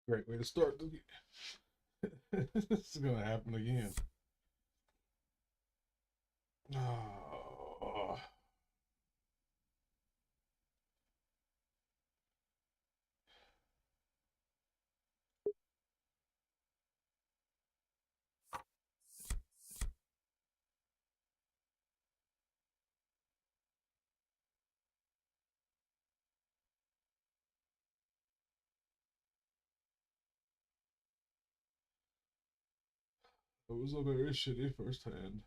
Great way to start. This is gonna happen again. Oh, it was a very shitty first hand.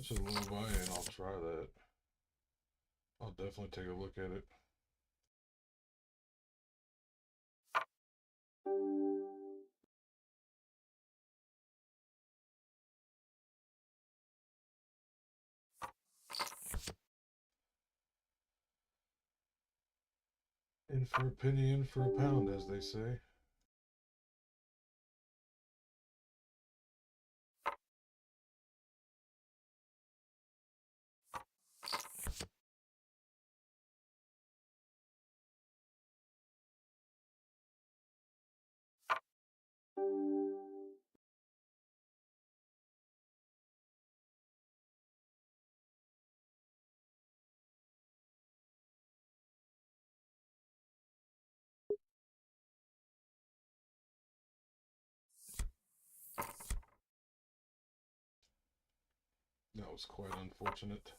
Such a low buy-in. I'll try that. I'll definitely take a look at it. In for a penny, in for a pound, as they say. That was quite unfortunate.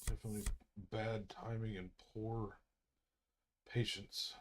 Definitely bad timing and poor patience.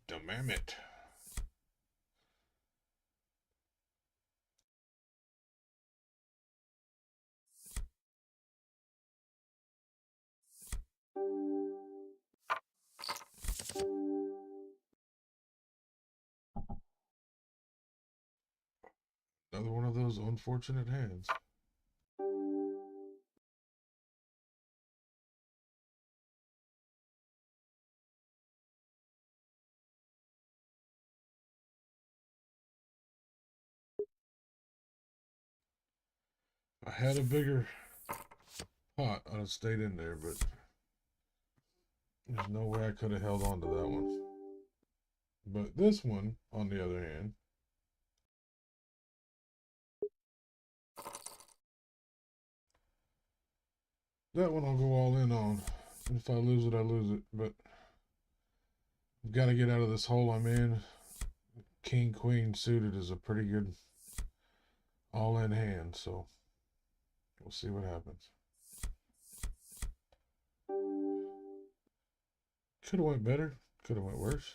Damn it. Another one of those unfortunate hands. I had a bigger pot. I'd have stayed in there, but there's no way I could have held on to that one. But this one, on the other hand, that one I'll go all in on. If I lose it, I lose it. But I've got to get out of this hole I'm in. King, queen suited is a pretty good all-in hand, so we'll see what happens. Could have went better. Could have went worse.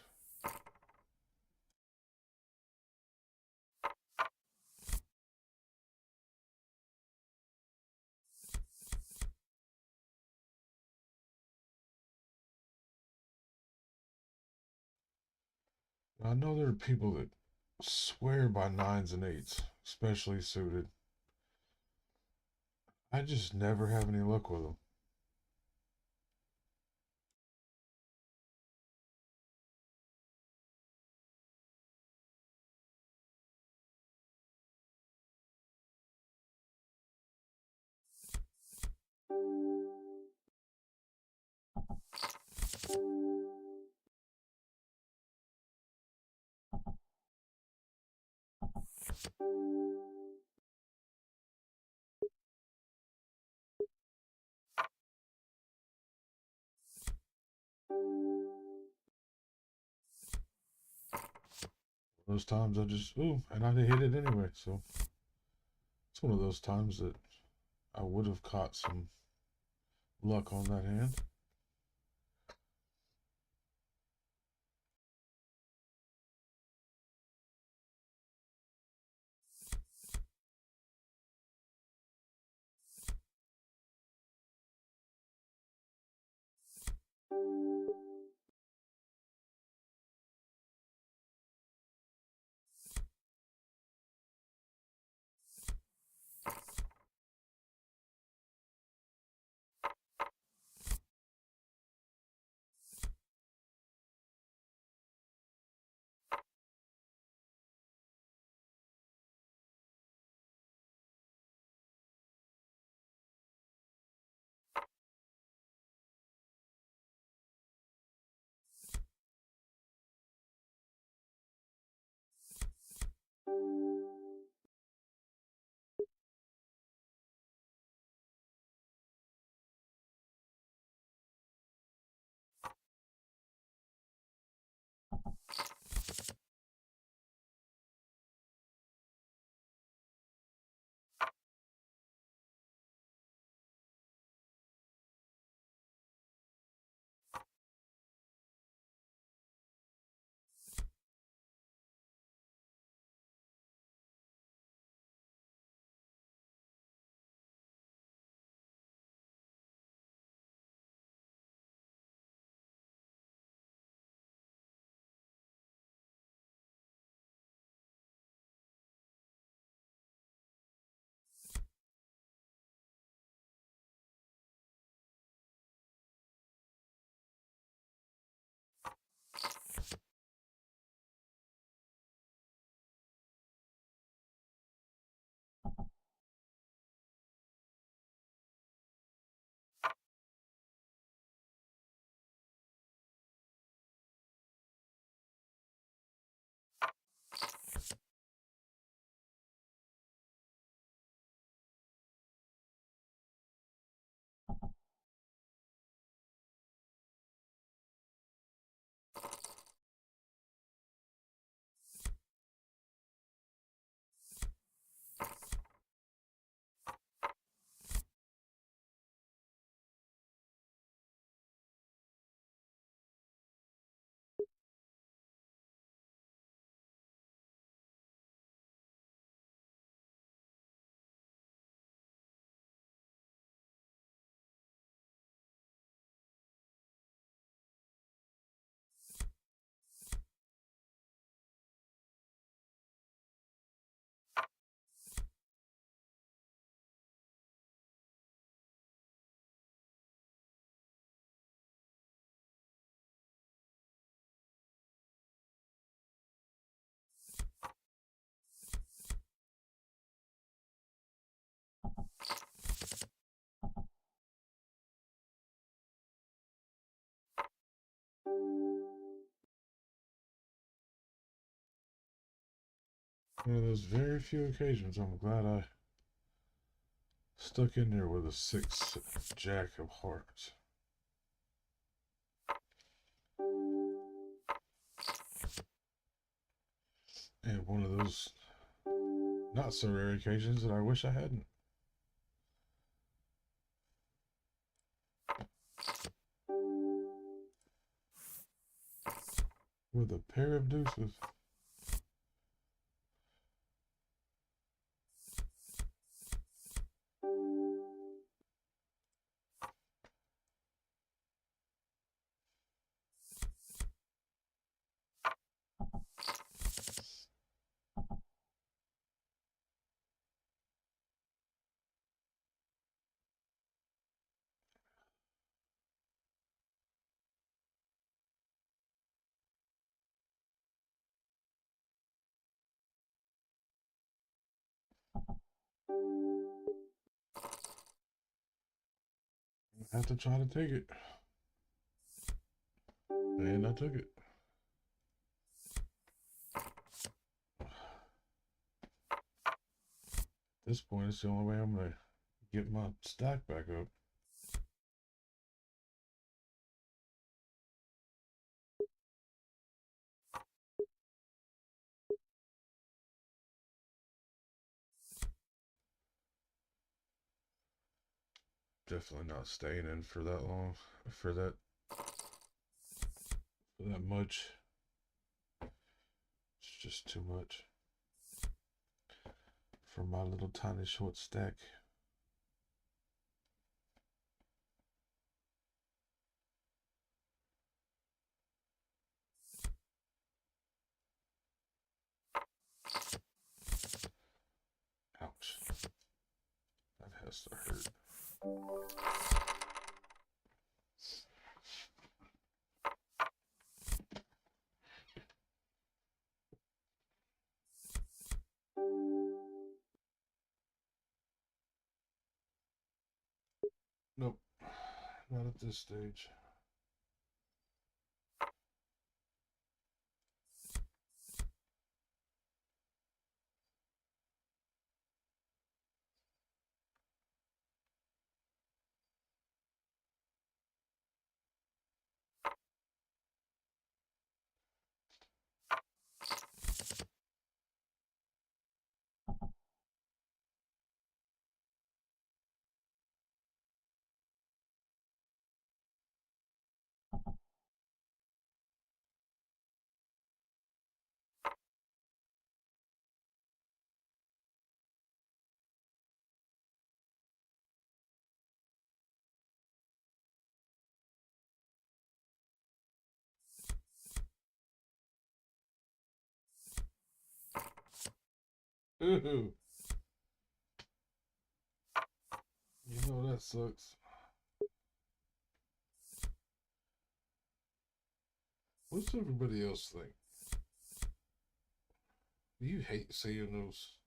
I know there are people that swear by nines and eights, especially suited. I just never have any luck with them. Those times I just, ooh, and I hit it anyway. So it's one of those times that I would have caught some luck on that hand. One of those very few occasions I'm glad I stuck in there with a six jack of hearts. And one of those not so rare occasions that I wish I hadn't. With a pair of deuces. I have to try to take it. And I took it. At this point, it's the only way I'm going to get my stack back up. Definitely not staying in for that long, for that much. It's just too much for my little tiny short stack. Ouch. That has to hurt. Nope. Not at this stage. Ooh. You know that sucks. What's everybody else think? Do you hate seeing those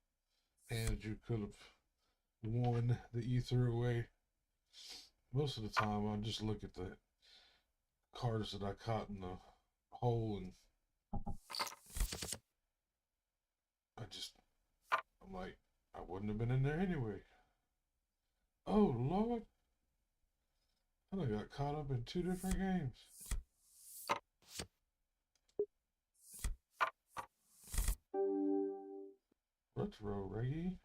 hands you could have won that you threw away? Most of the time, I just look at the cards that I caught in the hole and I'm like, I wouldn't have been in there anyway. Oh, Lord. I got caught up in 2 different games. Retro Reggie.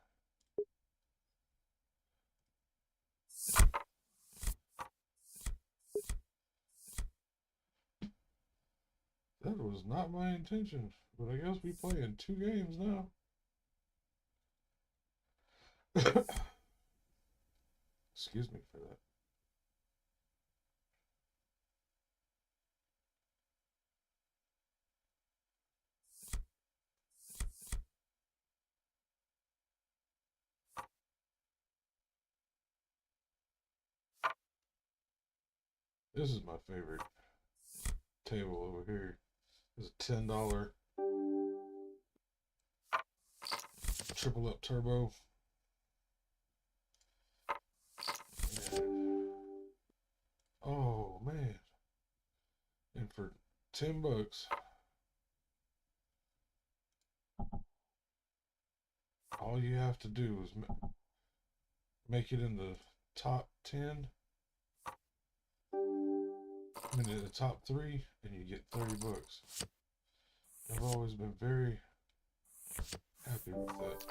That was not my intention, but I guess we play in 2 games now. Excuse me for that. This is my favorite table over here. It's a $10 triple up turbo. And, oh man. And for $10, all you have to do is make it in the top 10. I mean, in the top 3, and you get $30. I've always been very happy with that.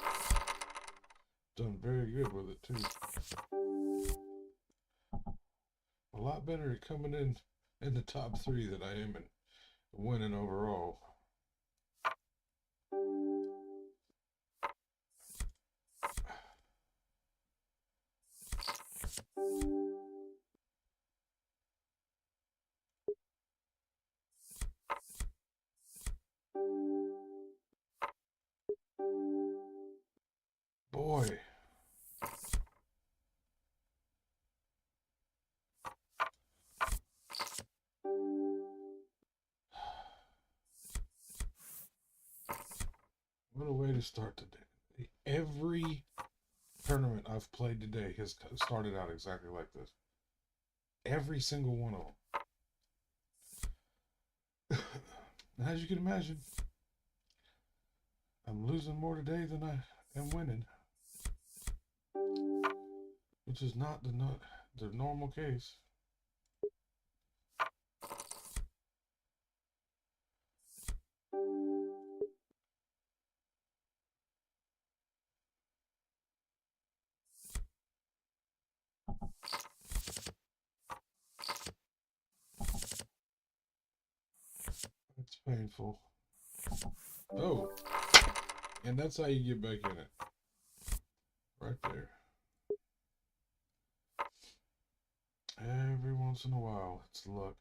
Done very good with it too. A lot better at coming in the top 3 than I am in winning overall. Boy. What a way to start the day. Every tournament I've played today has started out exactly like this. Every single one of them. And as you can imagine, I'm losing more today than I am winning, which is not the normal case. It's painful. Oh, and that's how you get back in it. Right there. Every once in a while, it's luck.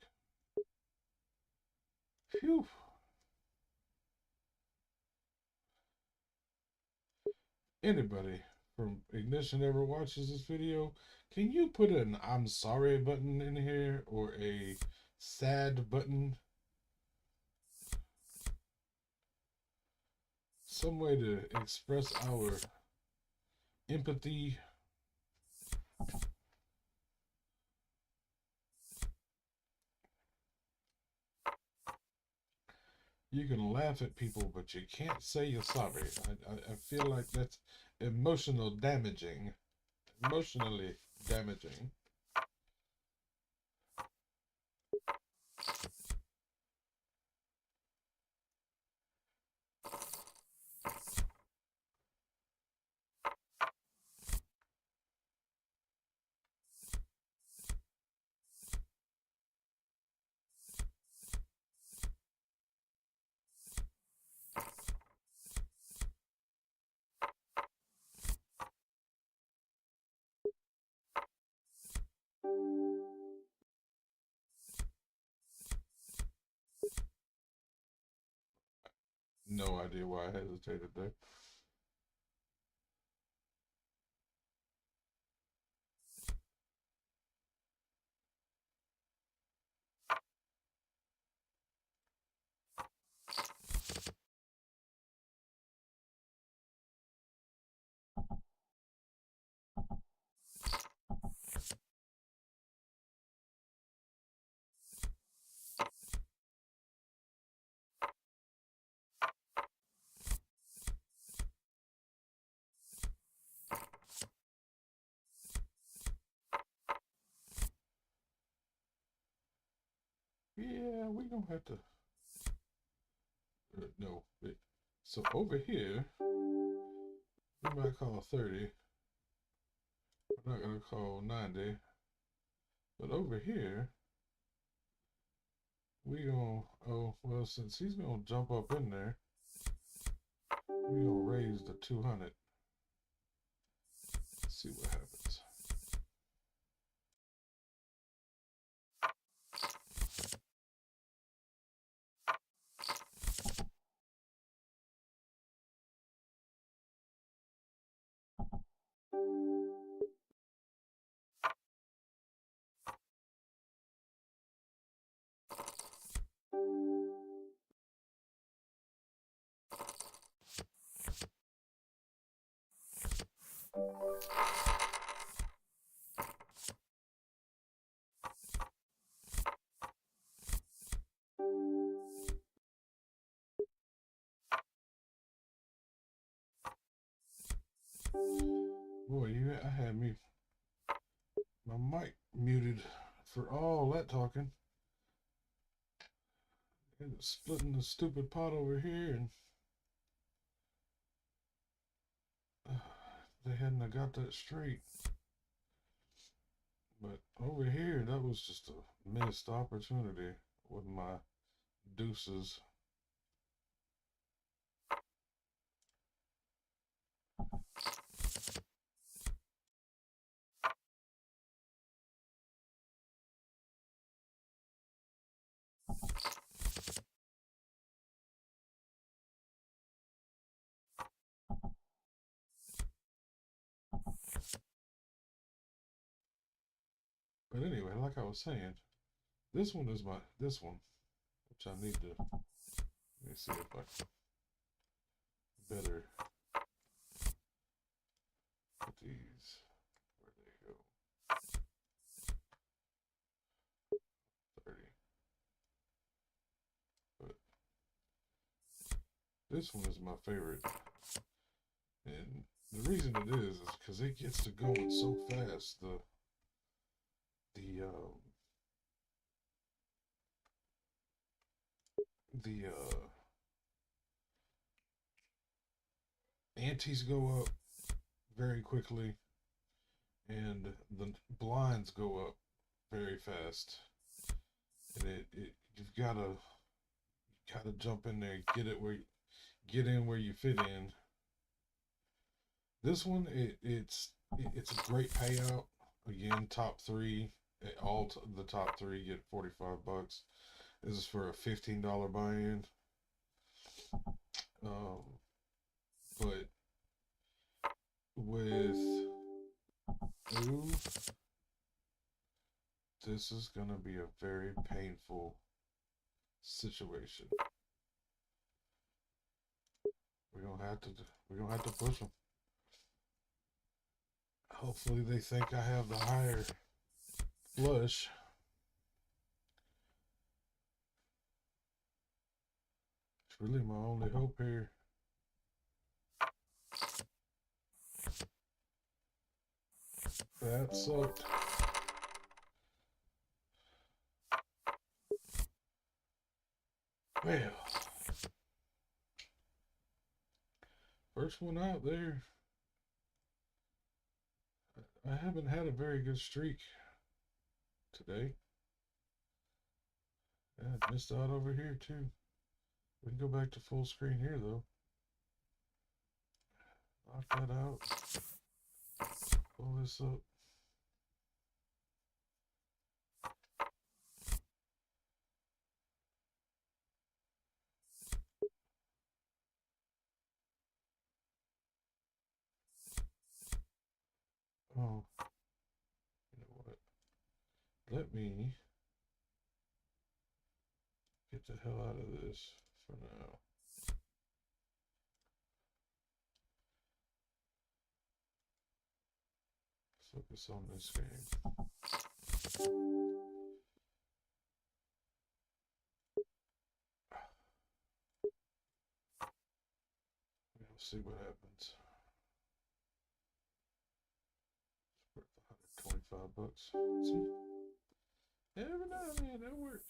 Phew. Anybody from Ignition ever watches this video, can you put an I'm sorry button in here or a sad button? Some way to express our empathy. You can laugh at people, but you can't say you're sorry. I feel like that's emotionally damaging. No idea why I hesitated there. Yeah, we gonna have to. No. So over here, we might call 30. We're not gonna call 90. But over here, we gonna. Oh well, since he's gonna jump up in there, we gonna raise the 200. Let's see what happens. Boy, I had my mic muted for all that talking. And splitting the stupid pot over here, and they hadn't got that straight. But over here, that was just a missed opportunity with my deuces. But anyway, like I was saying, this one, which I need to, let me see if I better at these. Where they go? 30. But this one is my favorite. And the reason it is because it gets to going so fast. The antes go up very quickly, and the blinds go up very fast. And you've gotta jump in there, get in where you fit in. This one it's a great payout. Again, top three, the top three get $45. This is for a $15 buy-in. Um, but with ooh, this is gonna be a very painful situation. We're gonna have to push them. Hopefully, they think I have the higher flush. It's really my only hope here. That sucked. Well, first one out there. I haven't had a very good streak today. Yeah, I missed out over here too. We can go back to full screen here though. Knock that out. Pull this up. Oh, you know what? Let me get the hell out of this for now. Focus on this game. We'll see what happens. It's worth $125. See? Every now and then that works.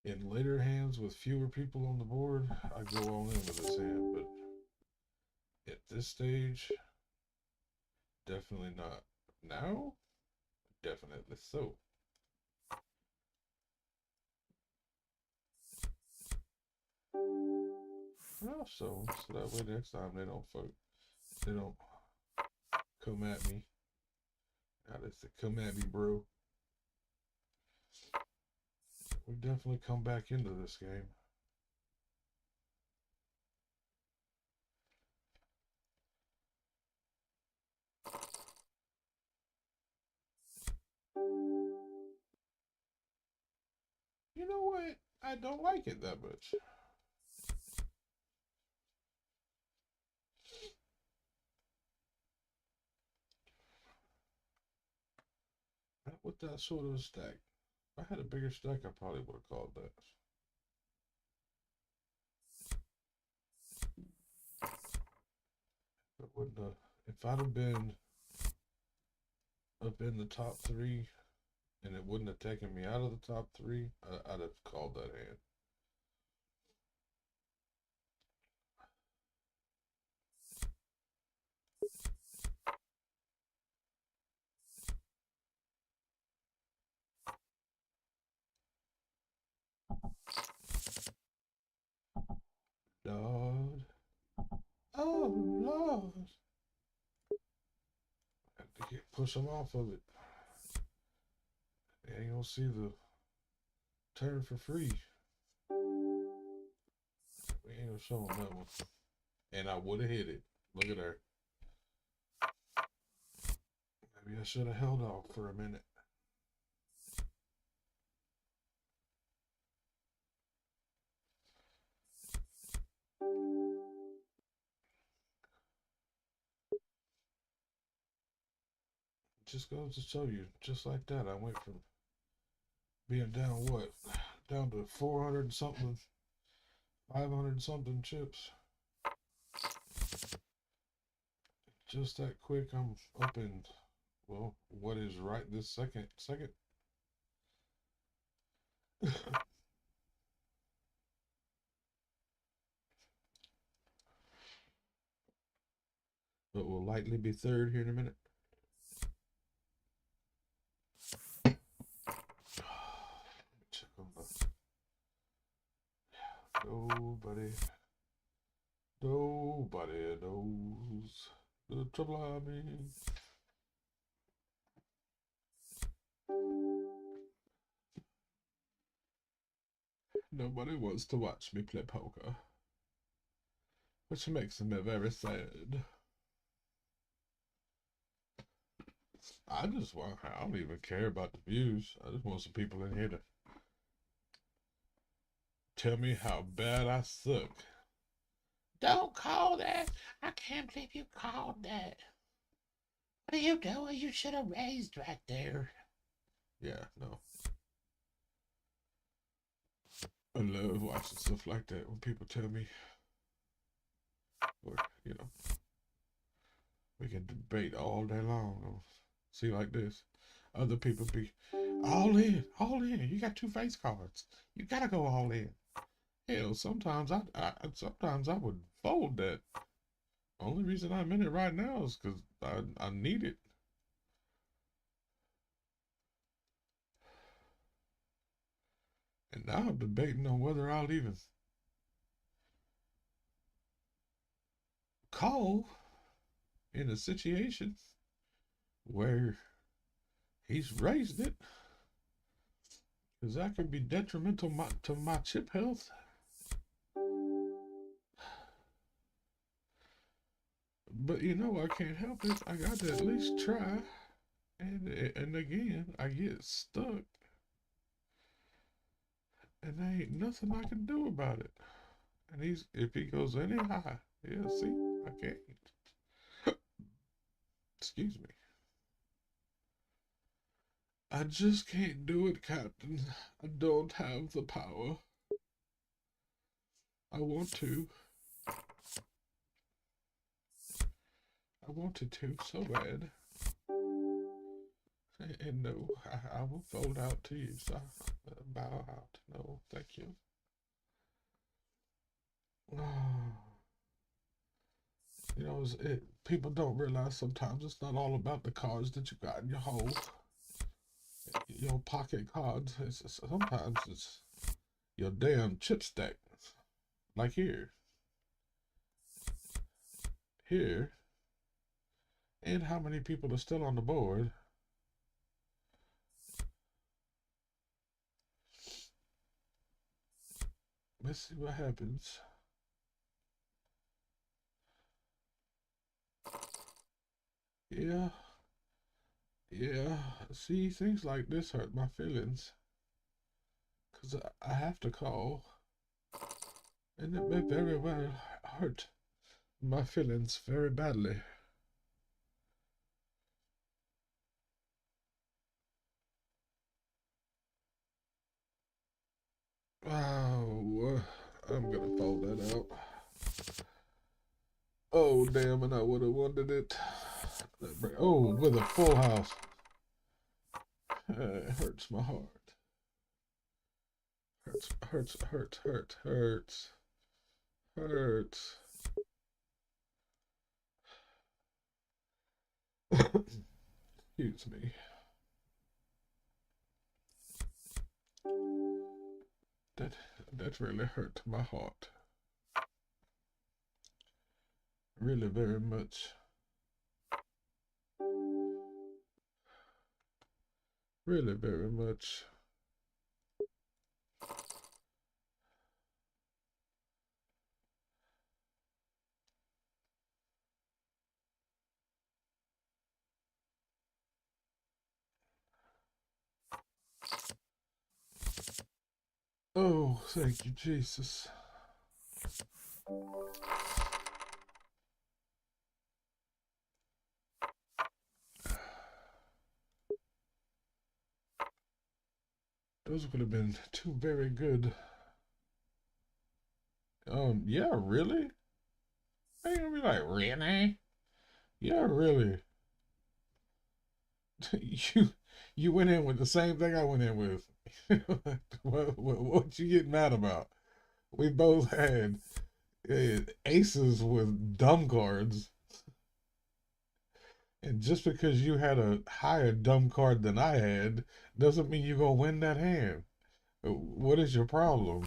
In later hands with fewer people on the board, I go all in with this hand, but at this stage, definitely not. Now, definitely so. Well, so that way next time they don't come at me. How they say, come at me, bro. We definitely come back into this game. You know what? I don't like it that much. Not with that sort of stack. If I had a bigger stack, I probably would have called that. But wouldn't have, if I'd have been up in the top three and it wouldn't have taken me out of the top three, I'd have called that hand. Lord. Oh, Lord. I had to push them off of it. You ain't gonna see the turn for free. We ain't gonna show them that one. And I would have hit it. Look at her. Maybe I should have held off for a minute. Just goes to show you, just like that, I went from being down what? Down to 400 and something, 500 and something chips. Just that quick, I'm up in, well, what is right this second? But will likely be third here in a minute. Check on the... Nobody knows the trouble I'm in. Nobody wants to watch me play poker, which makes me very sad. I don't even care about the views. I just want some people in here to tell me how bad I suck. Don't call that. I can't believe you called that. What are you doing? You should have raised right there. Yeah, no. I love watching stuff like that when people tell me, or, you know, we can debate all day long. See, like this. Other people be all in, all in. You got two face cards. You gotta go all in. Hell, sometimes sometimes I would fold that. Only reason I'm in it right now is because I need it. And now I'm debating on whether I'll even call in a situation where he's raised it, because that could be detrimental to my chip health. But you know, I can't help it. I got to at least try. And again, I get stuck. And there ain't nothing I can do about it. And if he goes any higher, yeah, see, I can't. Excuse me. I just can't do it, Captain. I don't have the power. I want to. I wanted to so bad. And no, I will fold out to you, so bow out. No, thank you. You know, people don't realize sometimes it's not all about the cards that you got in your hole, your pocket cards. Sometimes it's your damn chip stack. Like here, and how many people are still on the board. Let's see what happens. Yeah. See, things like this hurt my feelings. Because I have to call. And it may very well hurt my feelings very badly. Oh, I'm gonna fold that out. Oh, damn, and I would have wanted it. Oh, with a full house. It hurts my heart. Hurts. Excuse me. That really hurt my heart. Really very much. Really very much. Oh, thank you, Jesus. Those would have been two very good. Yeah, really? Are you gonna be like, really? Yeah, really. you you went in with the same thing I went in with. What you getting mad about? We both had aces with dumb cards, and just because you had a higher dumb card than I had doesn't mean you're gonna win that hand. What is your problem?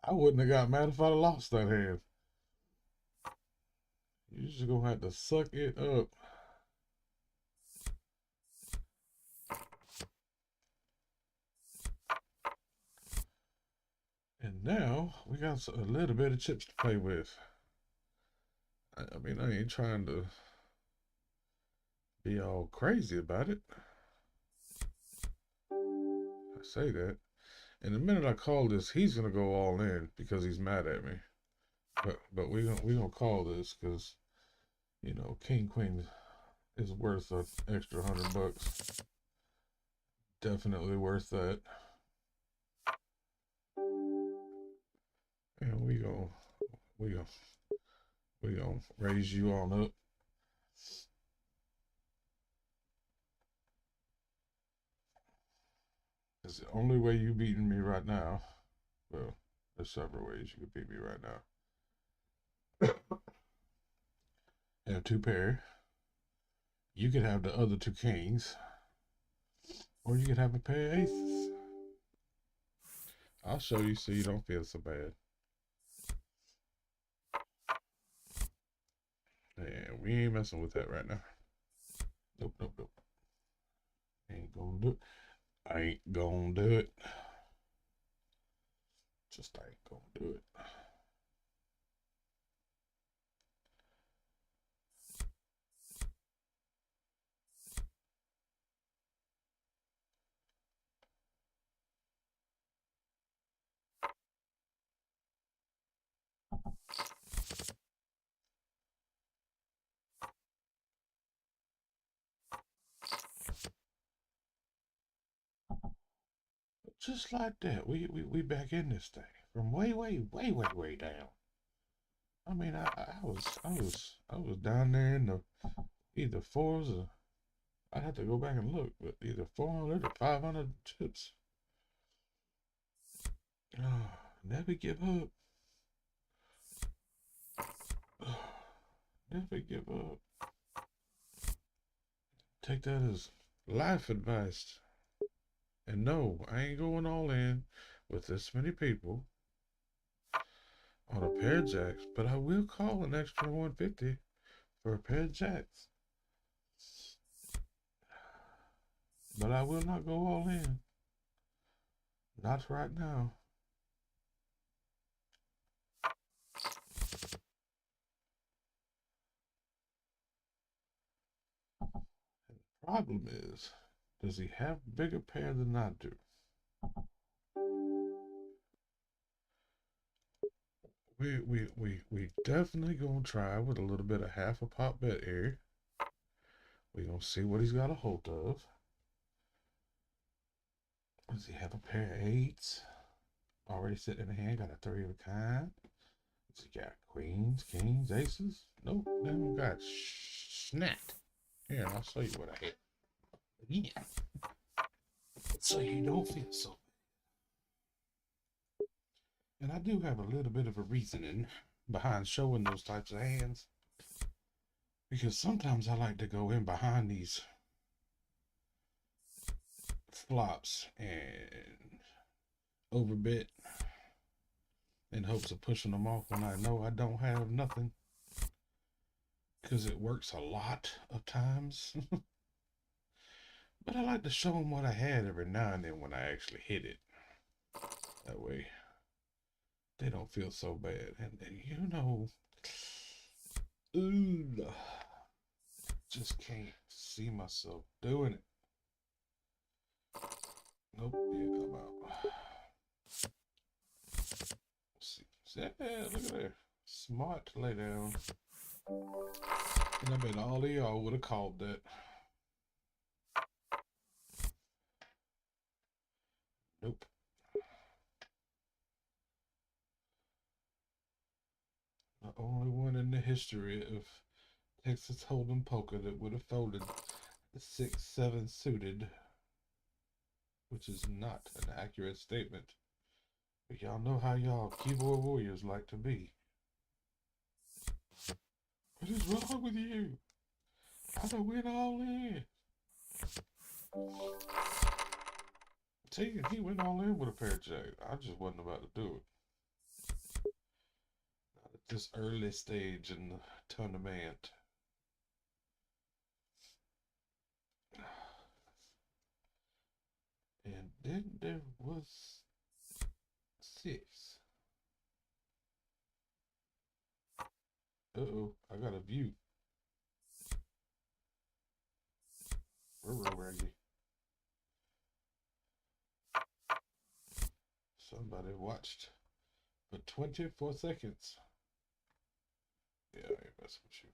I wouldn't have got mad if I'd have lost that hand. You just gonna have to suck it up. And now we got a little bit of chips to play with. I mean, I ain't trying to be all crazy about it. I say that. And the minute I call this, he's gonna go all in because he's mad at me. But we gonna call this because King Queen is worth an extra $100. Definitely worth that. And we gonna we gonna raise you on up. It's the only way you beating me right now. Well, there's several ways you could beat me right now. Have two pair. You could have the other two kings, or you could have a pair of aces. I'll show you so you don't feel so bad. Yeah, we ain't messing with that right now. Nope, nope, nope. Ain't gonna do it. I ain't gonna do it. Just ain't gonna do it. Just like that, we back in this thing from way down. I mean, I was down there in the either fours or I'd have to go back and look, but either 400 or 500 chips. Oh, never give up. Oh, never give up. Take that as life advice. And no, I ain't going all in with this many people on a pair of jacks, but I will call an extra 150 for a pair of jacks. But I will not go all in. Not right now. Problem is, does he have a bigger pair than I do? We definitely gonna try with a little bit of half a pop bet here. We gonna see what he's got a hold of. Does he have a pair of eights? Already sitting in the hand, got a three of a kind. Does he got queens, kings, aces? Nope, never got snap. Here, I'll show you what I had. Yeah. So you don't feel so. And I do have a little bit of a reasoning behind showing those types of hands. Because sometimes I like to go in behind these flops and overbet in hopes of pushing them off when I know I don't have nothing. Because it works a lot of times. But I like to show them what I had every now and then when I actually hit it. That way, they don't feel so bad. And you know, ooh, just can't see myself doing it. Nope, yeah, I'm out. Let's see. Yeah, look at there. Smart lay down. And I bet all of y'all would have called that. Nope. The only one in the history of Texas Hold'em poker that would have folded the 6-7 suited, which is not an accurate statement. But y'all know how y'all keyboard warriors like to be. What is wrong with you? I done went all in. See, he went all in with a pair of jacks. I just wasn't about to do it. Not at this early stage in the tournament. And then there was 6. Uh-oh, I got a view. Raggy. Somebody watched for 24 seconds. Yeah, I ain't messing with you.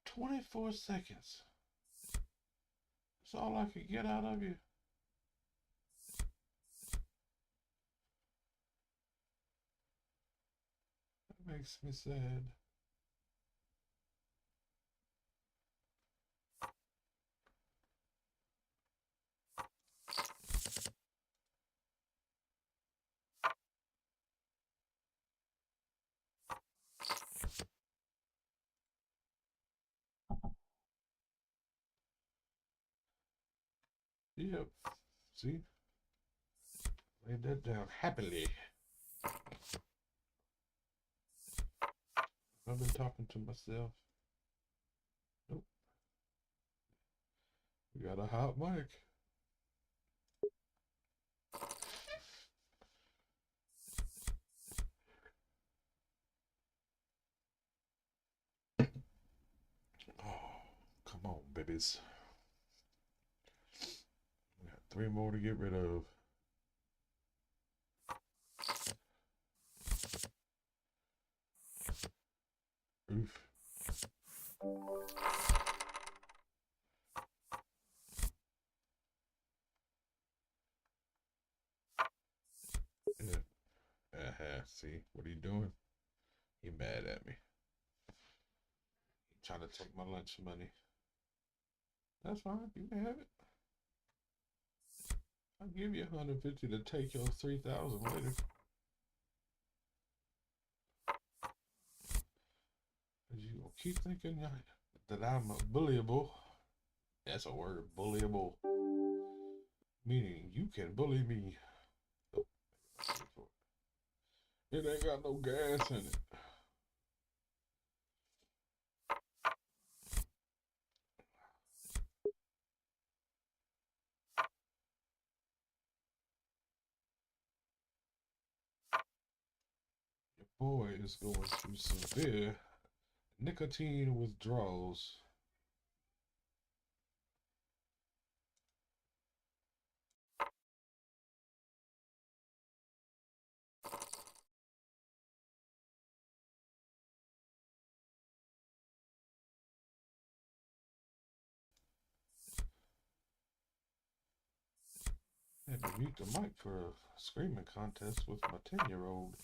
24 seconds. That's all I could get out of you. That makes me sad. Yep. See? Laid that down happily. I've been talking to myself. Nope. We got a hot mic. Oh, come on, babies. We got 3 more to get rid of. Oof. Yeah. See, what are you doing? He mad at me. He trying to take my lunch money. That's fine. You can have it. I'll give you 150 to take your 3,000 later. Cause you gonna keep thinking that I'm bullyable. That's a word, bullyable. Meaning you can bully me. Oh, it ain't got no gas in it. Your boy is going through severe nicotine withdrawals. I had to mute the mic for a screaming contest with my 10-year-old.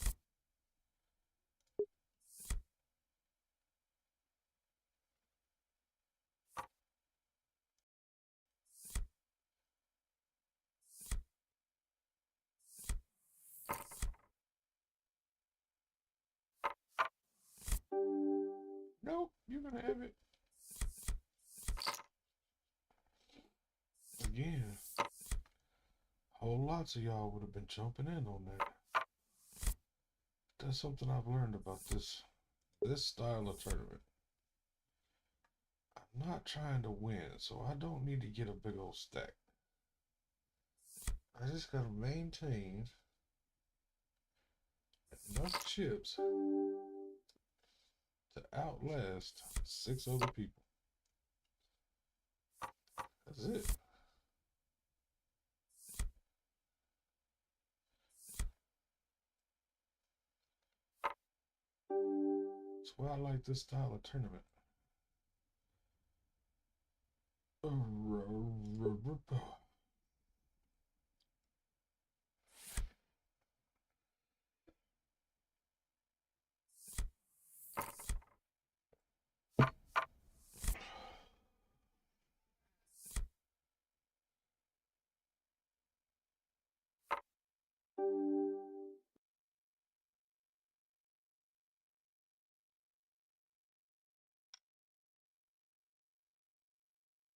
Nope, you're gonna have it. Again, whole lots of y'all would have been jumping in on that. That's something I've learned about this style of tournament. I'm not trying to win, so I don't need to get a big old stack. I just gotta maintain enough chips to outlast 6 other people. That's it. That's why I like this style of tournament.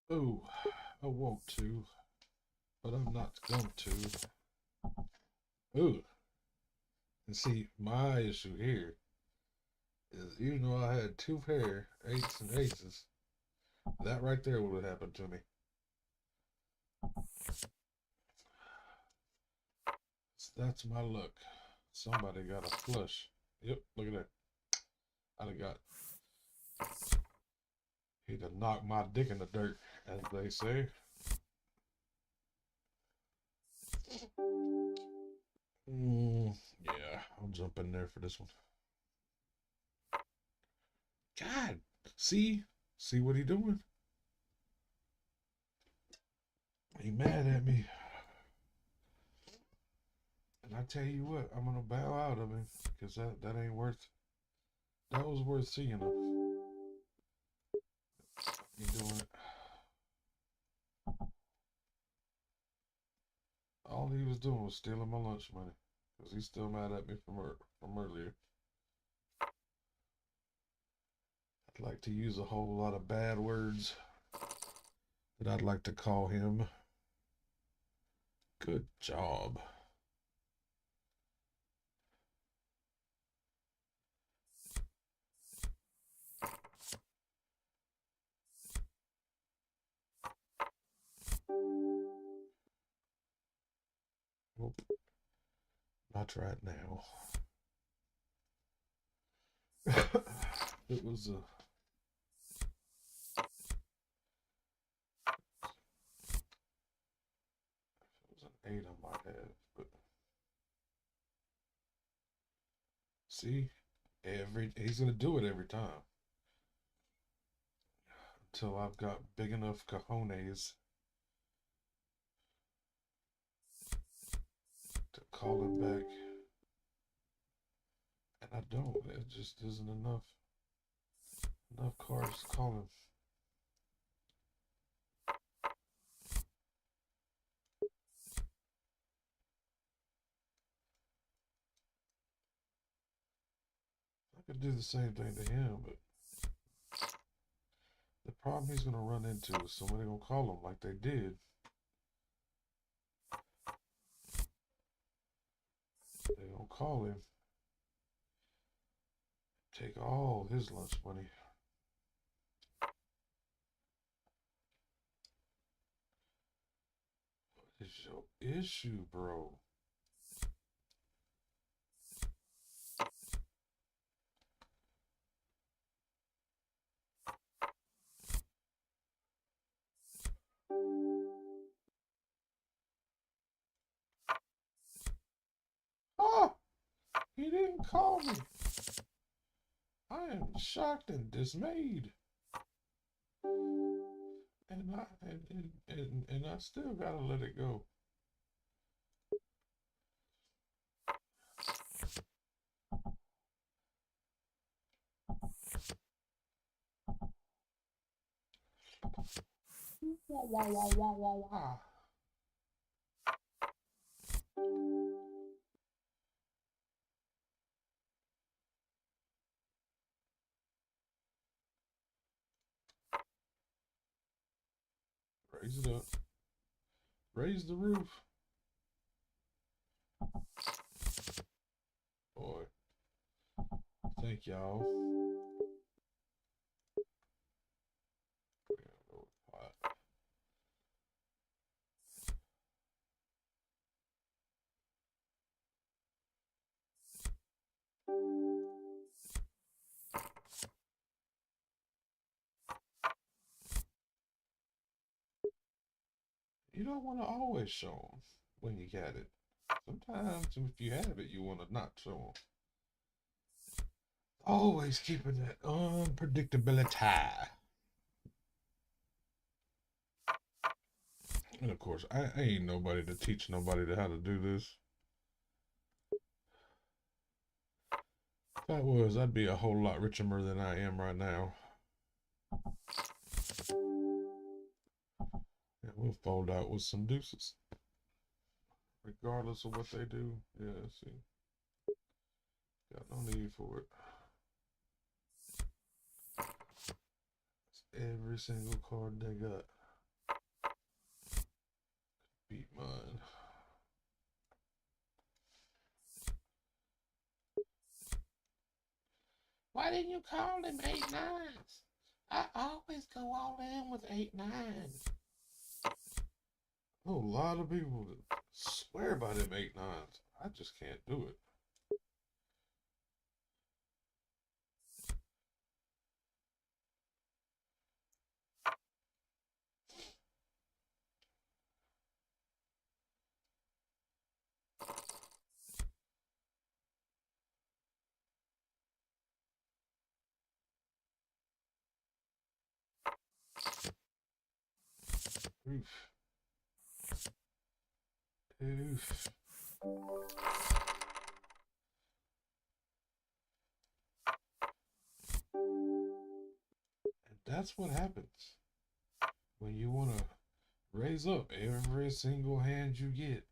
Oh, I want to, but I'm not going to. Ooh, and see, my issue here is even though I had 2 pair, 8s and aces, that right there would have happened to me. That's my luck. Somebody got a flush. Yep, look at that. I'd have got. He'd have knocked my dick in the dirt, as they say. Yeah, I'll jump in there for this one. God, see what he doing? He mad at me. And I tell you what, I'm gonna bow out of him because that ain't worth. That was worth seeing him. He doing it. All he was doing was stealing my lunch money because he's still mad at me from earlier. I'd like to use a whole lot of bad words that I'd like to call him. Good job. Nope. Not right now. It was a. It was an 8 I might have, but see, he's gonna do it every time until I've got big enough cojones to call him back, and I don't. It just isn't enough cards to call him. I could do the same thing to him, but the problem he's gonna run into is somebody gonna call him like they did. They gonna call him, take all his lunch money. What is your issue, bro? Oh, he didn't call me. I am shocked and dismayed. And I still gotta let it go. Wah, wah, wah, wah, wah, wah. Raise it up. Raise the roof. Boy. Thank y'all. You don't want to always show them when you got it. Sometimes if you have it, you want to not show them. Always keeping that unpredictability. And of course, I ain't nobody to teach nobody how to do this. If I was, I'd be a whole lot richer than I am right now. And we'll fold out with some deuces. Regardless of what they do. Yeah, see. Got no need for it. It's every single card they got. Beat mine. Why didn't you call them 8-9s? I always go all in with 8-9s. A lot of people that swear by them 8-9s. I just can't do it. Oof. Oof. And that's what happens when you want to raise up every single hand you get.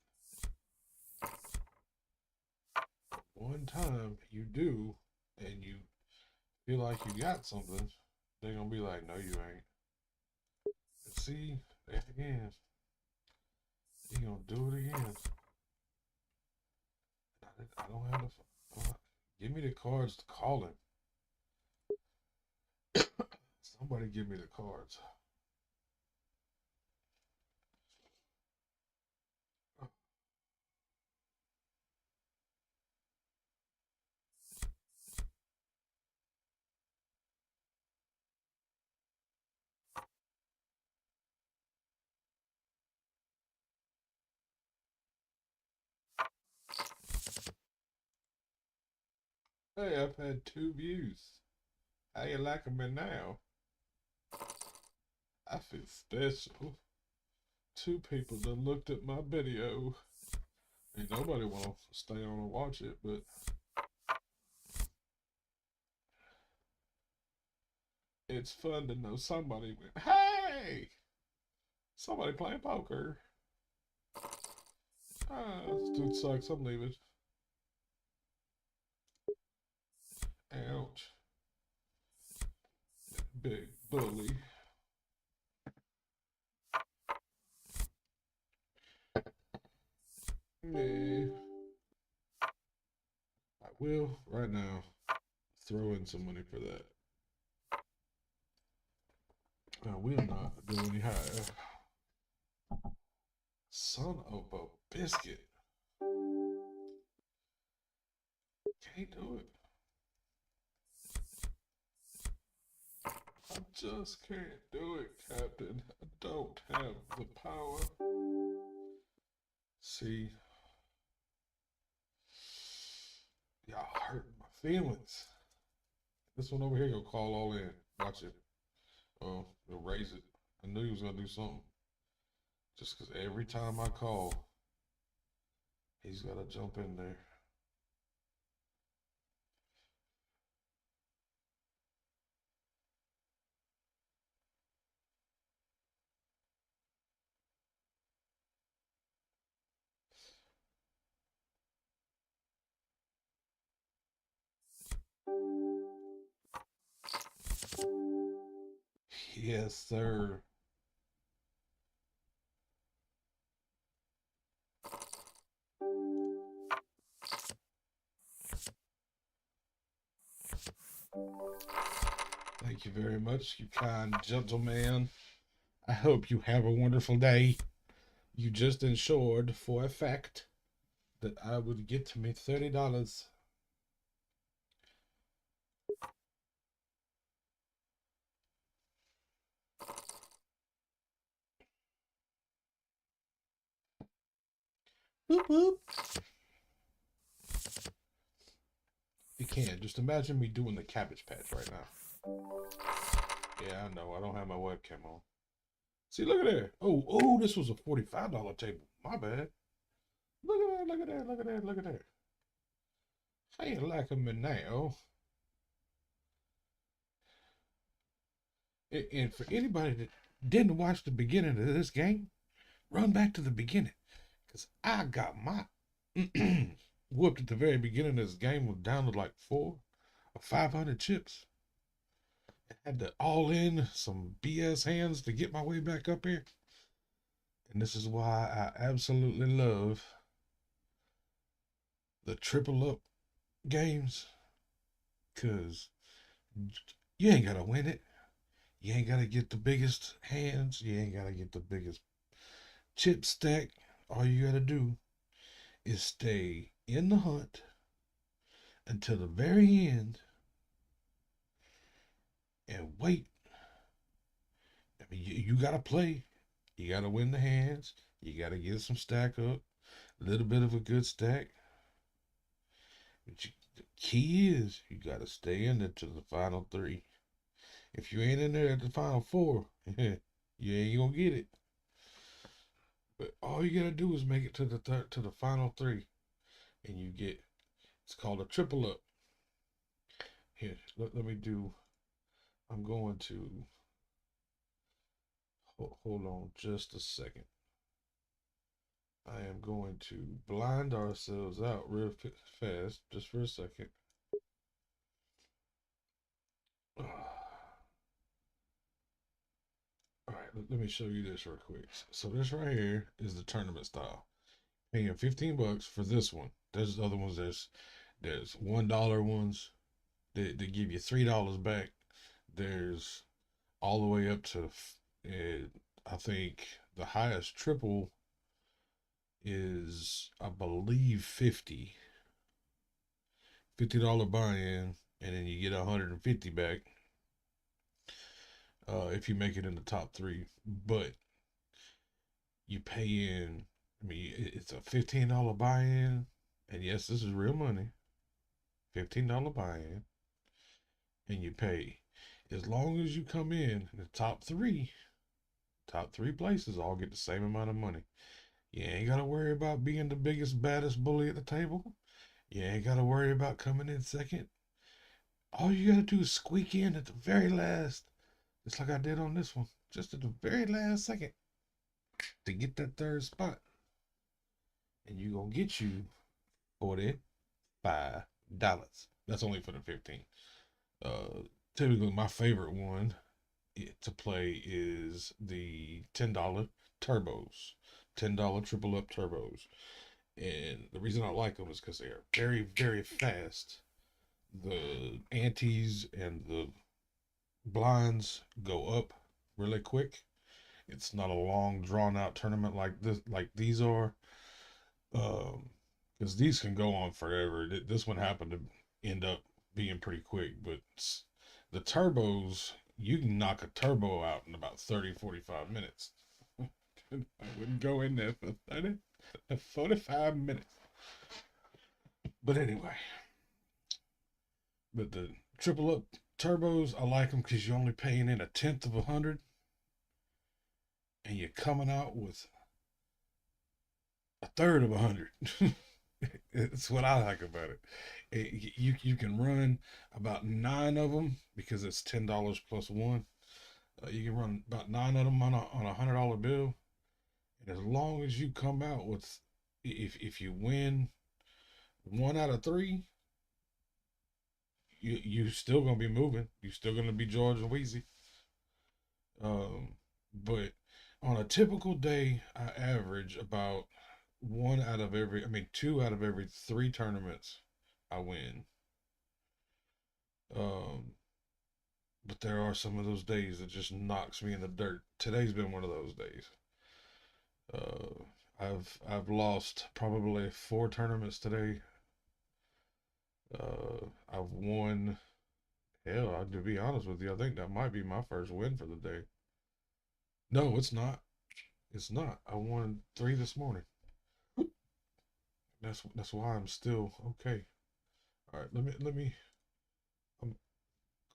One time you do, and you feel like you got something, they're going to be like, no, you ain't. And see, there again. You're going to do it again. I don't have the. Give me the cards to call him. Somebody give me the cards. Hey, I've had 2 views. How you liking me now? I feel special. 2 people that looked at my video. Ain't nobody want to stay on and watch it, but it's fun to know somebody went, hey! Somebody playing poker. This dude sucks. I'm leaving. Ouch. Big bully. Yeah. I will, right now, throw in some money for that. I will not go any higher. Son of a biscuit. Can't do it. I just can't do it, Captain. I don't have the power. See, y'all hurt my feelings. This one over here gonna call all in. Watch it. Oh, he'll raise it. I knew he was gonna do something. Just because every time I call, he's gotta jump in there. Yes, sir. Thank you very much, you kind gentleman. I hope you have a wonderful day. You just ensured for a fact that I would get me $30. Boop, boop. You can. Just imagine me doing the Cabbage Patch right now. Yeah, I know. I don't have my webcam on. See, look at there. Oh, this was a $45 table. My bad. Look at that, look at that, look at that, look at that. I ain't liking me now. And for anybody that didn't watch the beginning of this game, run back to the beginning. Because I got my whooped at the very beginning of this game was down to like 400 or 500 chips. I had to all in some BS hands to get my way back up here. And this is why I absolutely love the triple up games. Because you ain't got to win it. You ain't got to get the biggest hands. You ain't got to get the biggest chip stack. All you got to do is stay in the hunt until the very end and wait. I mean, you got to play. You got to win the hands. You got to get some stack up. A little bit of a good stack. But the key is you got to stay in there to the final three. If you ain't in there at the final four, you ain't gonna get it. But all you gotta do is make it to the final three, and you get. It's called a triple up. Here, let me do. I'm going to hold on just a second. I am going to blind ourselves out real fast, just for a second. All right, let me show you this real quick. So this right here is the tournament style. Paying $15 for this one. There's other ones. There's $1 ones that give you $3 back. There's all the way up to I think the highest triple is, I believe, $50 buy-in, and then you get 150 back if you make it in the top three. But you pay in. I mean, it's a $15 buy-in, and yes, this is real money. $15 buy-in, and you pay. As long as you come in the top three places all get the same amount of money. You ain't got to worry about being the biggest, baddest bully at the table. You ain't got to worry about coming in second. All you got to do is squeak in at the very last, just like I did on this one, just at the very last second to get that third spot. And you're going to get you $45. That's only for the 15. Typically, my favorite one to play is the $10 turbos, $10 triple up turbos. And the reason I like them is because they are very, very fast. The antes and the blinds go up really quick. It's not a long, drawn out tournament like these are. Because these can go on forever. This one happened to end up being pretty quick, but the turbos, you can knock a turbo out in about 30-45 minutes. I wouldn't go in there for 45 minutes. But anyway, but the triple up turbos, I like them because you're only paying in 1/10 of 100, and you're coming out with 1/3 of 100. It's what I like about it. You can run about 9 of them because it's $10 plus one. You can run about 9 of them on a $100 bill, and as long as you come out with, if you win 1 out of 3, you still gonna be moving. You still gonna be George and Wheezy. But on a typical day, I average about 2 out of every 3 tournaments I win. But there are some of those days that just knocks me in the dirt. Today's been one of those days. I've lost probably 4 tournaments today. I've won. Hell, to be honest with you, I think that might be my first win for the day. No, it's not. It's not. I won 3 this morning. That's why I'm still okay. All right, let me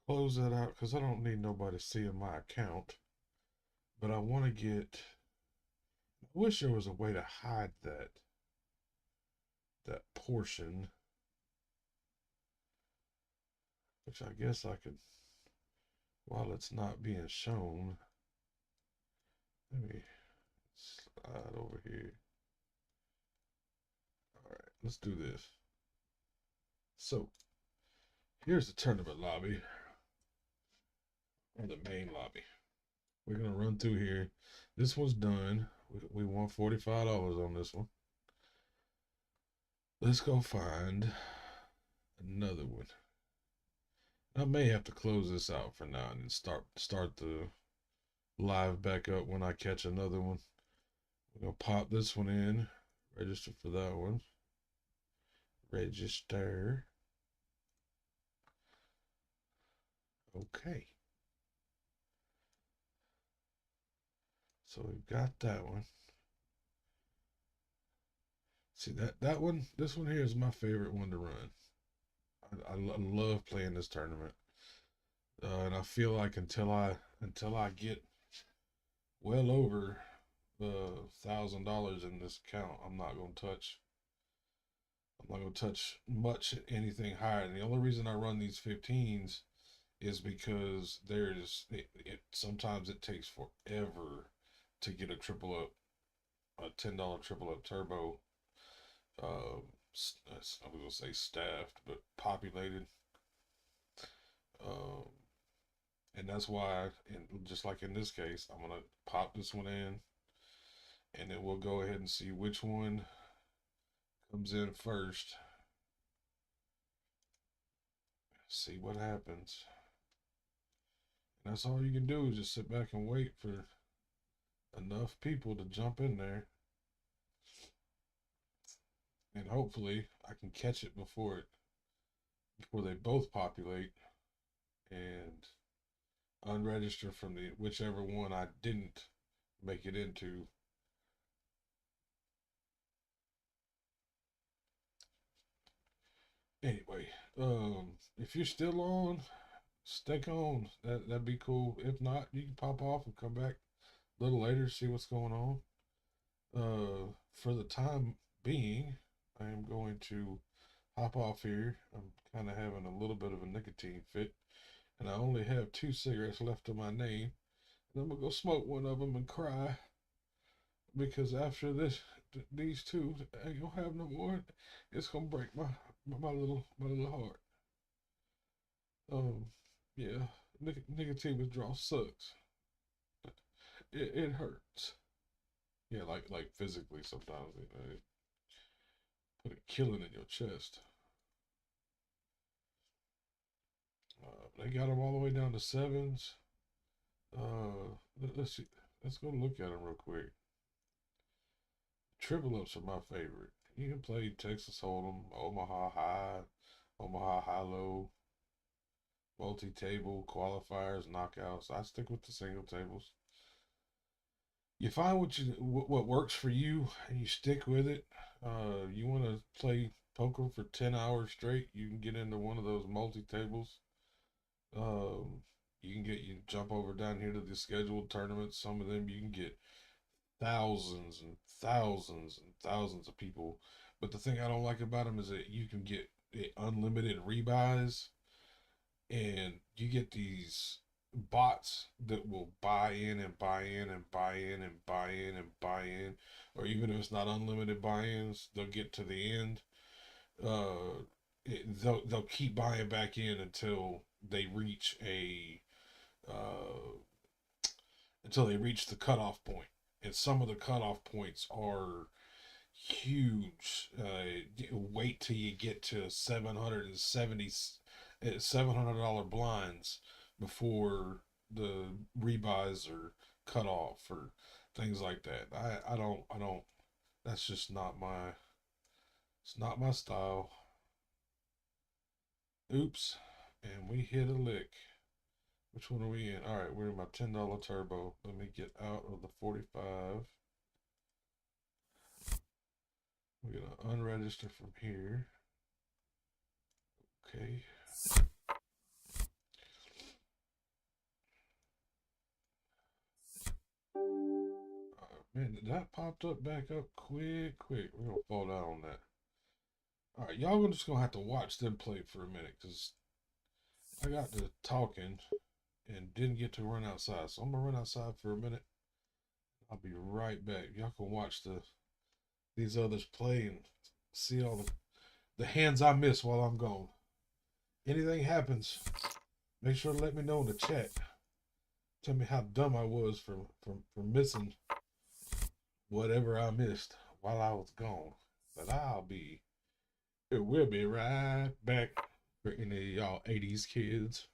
close that out because I don't need nobody seeing my account. But I want to get. I wish there was a way to hide that portion, which I guess I could while it's not being shown. Let me slide over here. All right, let's do this. So here's the tournament lobby, or the main lobby. We're gonna run through here. This one's done. We won $45 on this one. Let's go find another one. I may have to close this out for now and start the live back up when I catch another one. We're gonna pop this one in, register for that one. Register. Okay. So we've got that one. See that one. This one here is my favorite one to run. I love playing this tournament, and I feel like until I get well over $1,000 in this account, I'm not gonna touch much anything higher. And the only reason I run these 15s is because sometimes it takes forever to get a triple up, a $10 triple up turbo. Uh, I was gonna say staffed, but populated. Um, and that's why, and just like in this case, I'm gonna pop this one in, and then we'll go ahead and see which one comes in first. See what happens. And that's all you can do is just sit back and wait for enough people to jump in there, and hopefully I can catch it before they both populate and unregister from the whichever one I didn't make it into. Anyway, if you're still on, stick on. That'd be cool. If not, you can pop off and come back a little later, see what's going on. For the time being, I am going to hop off here. I'm kind of having a little bit of a nicotine fit, and I only have 2 cigarettes left in my name. And I'm gonna go smoke one of them and cry because after these two, I ain't gonna have no more. It's gonna break my little heart. Um, yeah, nicotine withdrawal sucks. It hurts. Yeah, like physically sometimes it put a killing in your chest. They got them all the way down to sevens. Let's see. Let's go look at them real quick. Triple ups are my favorite. You can play Texas Hold'em, Omaha High, Omaha High Low, multi-table, qualifiers, knockouts. I stick with the single tables. You find what works for you, and you stick with it. You want to play poker for 10 hours straight? You can get into one of those multi-tables. Um, you jump over down here to the scheduled tournaments. Some of them you can get thousands and thousands and thousands of people. But the thing I don't like about them is that you can get unlimited rebuys, and you get these bots that will buy in and buy in and buy in and buy in and buy in, or even if it's not unlimited buy-ins, they'll get to the end. Uh, they'll keep buying back in uh, until they reach the cutoff point, and some of the cutoff points are huge. Wait till you get to 770 $700 blinds before the rebuys are cut off or things like that. I don't. That's just not my. It's not my style. Oops, and we hit a lick. Which one are we in? All right, we're in my $10 turbo. Let me get out of the 45. We're gonna unregister from here. Okay. Man, that popped up back up quick. We're gonna fall down on that. All right, y'all are just gonna have to watch them play for a minute because I got to talking and didn't get to run outside. So I'm gonna run outside for a minute. I'll be right back. Y'all can watch these others play and see all the hands I miss while I'm gone. Anything happens, make sure to let me know in the chat. Tell me how dumb I was for missing whatever I missed while I was gone. But we'll be right back for any of y'all 80s kids.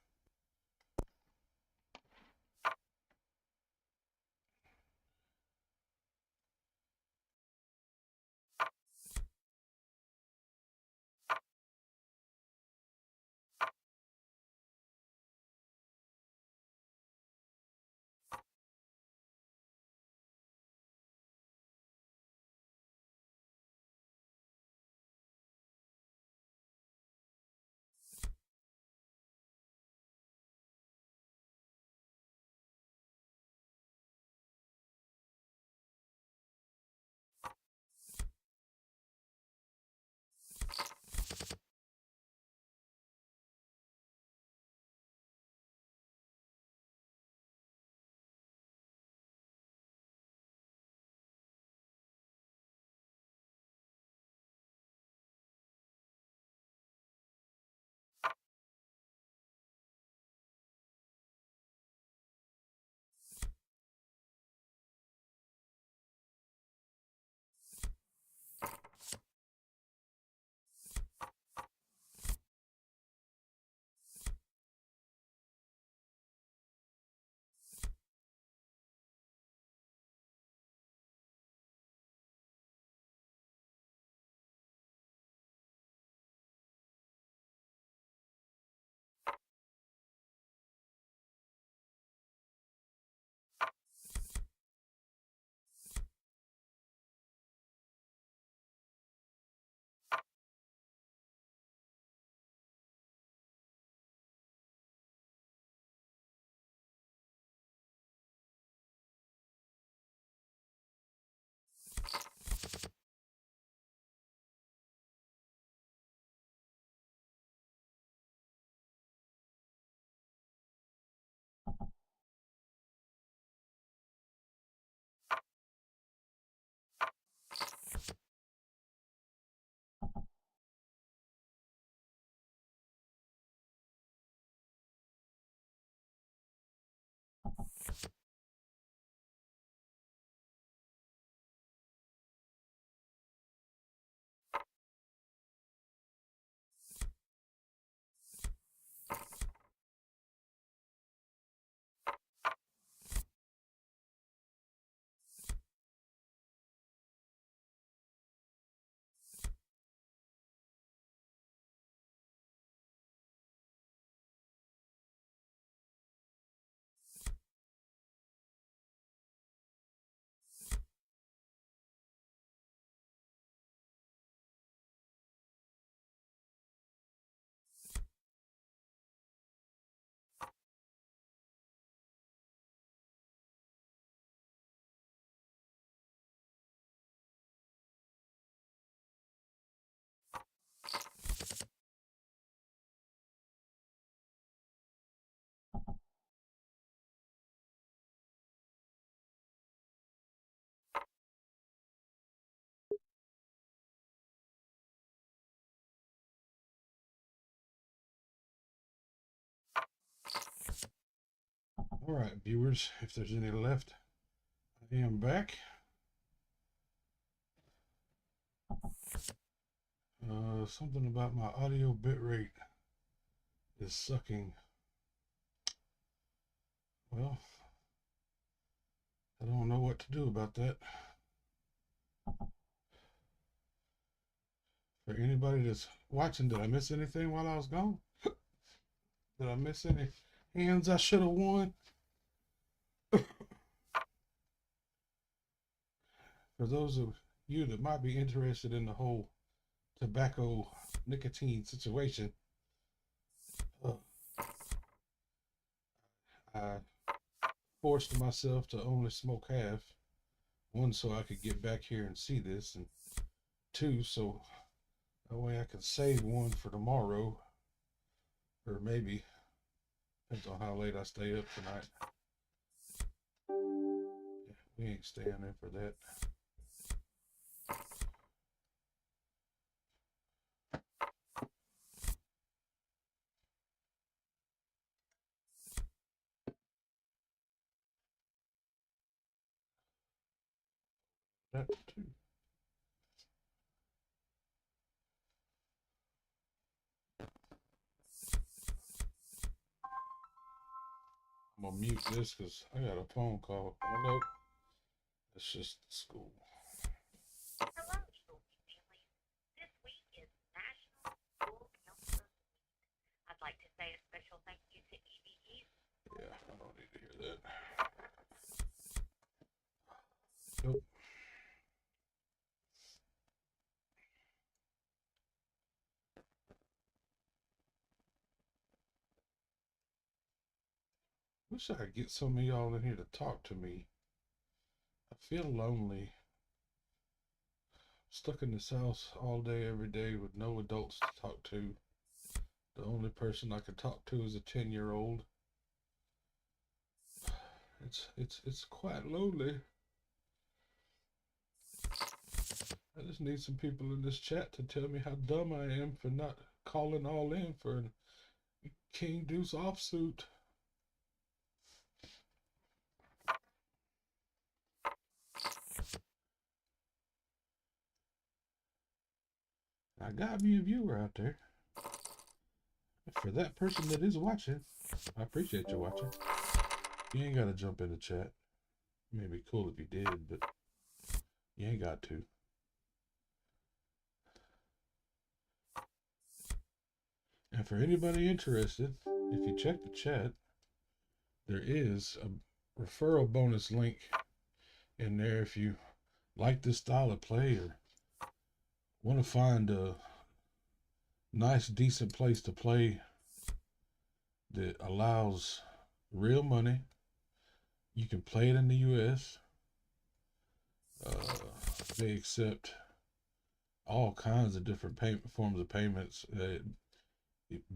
All right, viewers, if there's any left, I am back. Something about my audio bitrate is sucking. Well, I don't know what to do about that. For anybody that's watching, did I miss anything while I was gone? Did I miss any hands I should have won? For those of you that might be interested in the whole tobacco nicotine situation, uh, I forced myself to only smoke half. One, so I could get back here and see this, and two, so that way I can save one for tomorrow, or maybe depends on how late I stay up tonight. Yeah, we ain't staying in for that. That too. I'm gonna mute this because I got a phone call. Oh no, it's just school. Hello, school families. This week is National School Counselor Week. I'd like to say a special thank you to EBE. Yeah, I don't need to hear that. Nope. Wish I could get some of y'all in here to talk to me. I feel lonely. Stuck in this house all day, every day with no adults to talk to. The only person I can talk to is a 10-year-old. It's quite lonely. I just need some people in this chat to tell me how dumb I am for not calling all in for a King Deuce offsuit. I got me a viewer out there. For that person that is watching, I appreciate you watching. You ain't gotta jump in the chat. It may be cool if you did, but you ain't got to. And for anybody interested, if you check the chat, there is a referral bonus link in there if you like this style of play or want to find a nice, decent place to play that allows real money. You can play it in the US. They accept all kinds of different payment forms of payments.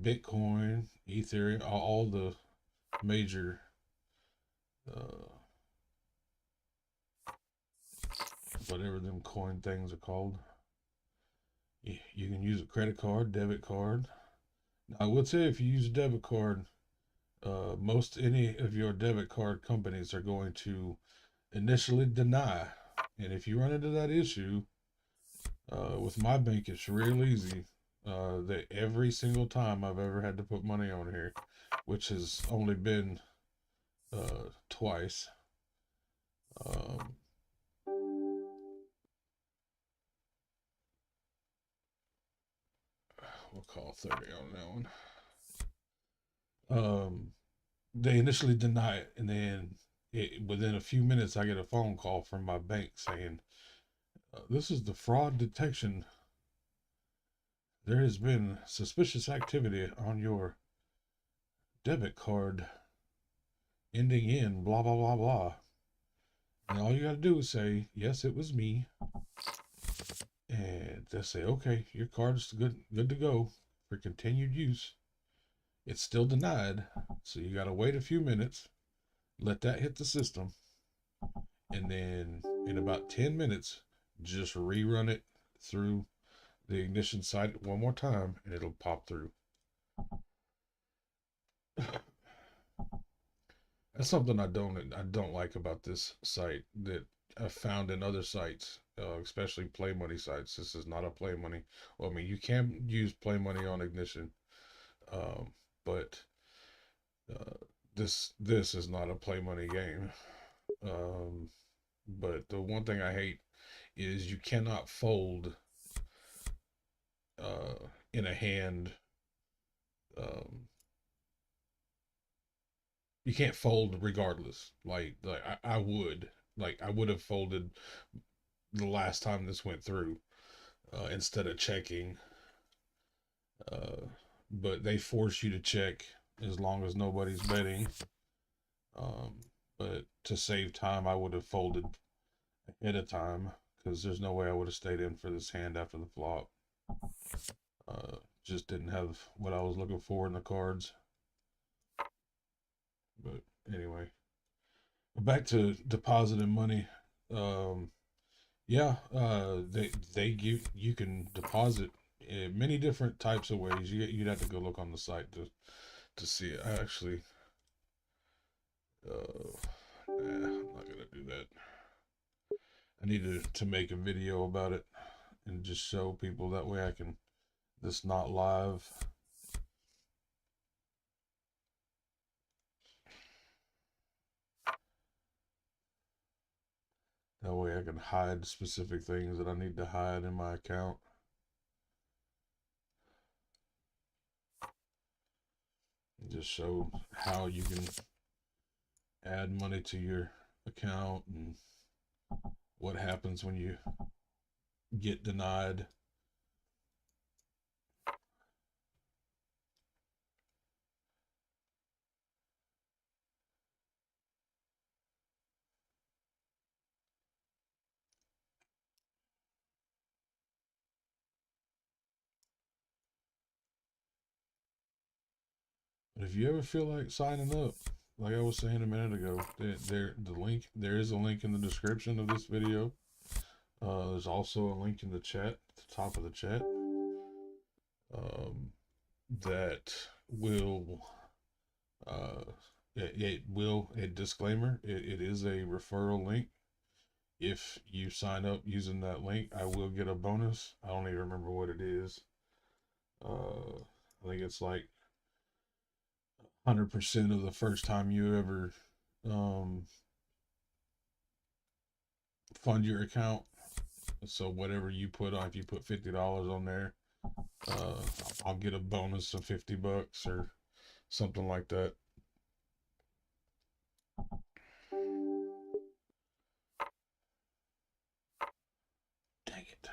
Bitcoin, Ethereum, all the major whatever them coin things are called. You can use a credit card, debit card. Now, I would say if you use a debit card, most any of your debit card companies are going to initially deny. And if you run into that issue, with my bank, it's real easy. That every single time I've ever had to put money on here, which has only been twice. We'll call 30 on that one. They initially deny it, and then within a few minutes, I get a phone call from my bank saying, "This is the fraud detection. There has been suspicious activity on your debit card ending in blah blah blah blah." And all you got to do is say, "Yes, it was me," and they'll say, "Okay, your card's good to go for continued use." It's still denied, so you got to wait a few minutes, let that hit the system, and then in about 10 minutes, just rerun it through the ignition site one more time, and it'll pop through. That's something I don't like about this site that I found in other sites, especially Play Money sites. This is not a Play Money. Well, I mean, you can use Play Money on Ignition, but this is not a Play Money game. But the one thing I hate is you cannot fold in a hand. You can't fold regardless. Like I would have folded the last time this went through instead of checking. Uh, but they force you to check as long as nobody's betting. Um, but to save time, I would have folded ahead of time because there's no way I would have stayed in for this hand after the flop. Just didn't have what I was looking for in the cards. But anyway, back to depositing money. Um, yeah, they give you can deposit in many different types of ways. You'd have to go look on the site to see it. I actually, I'm not gonna do that. I need to make a video about it and just show people. That way I can. This not live. That way I can hide specific things that I need to hide in my account. And just show how you can add money to your account and what happens when you get denied. But if you ever feel like signing up, like I was saying a minute ago, there is a link in the description of this video. There's also a link in the chat, at the top of the chat, um, that will it will a disclaimer. It is a referral link. If you sign up using that link, I will get a bonus. I don't even remember what it is. I think it's like 100% of the first time you ever um, fund your account. So whatever you put on, if you put $50 on there, uh, I'll get a bonus of $50 or something like that. Dang it.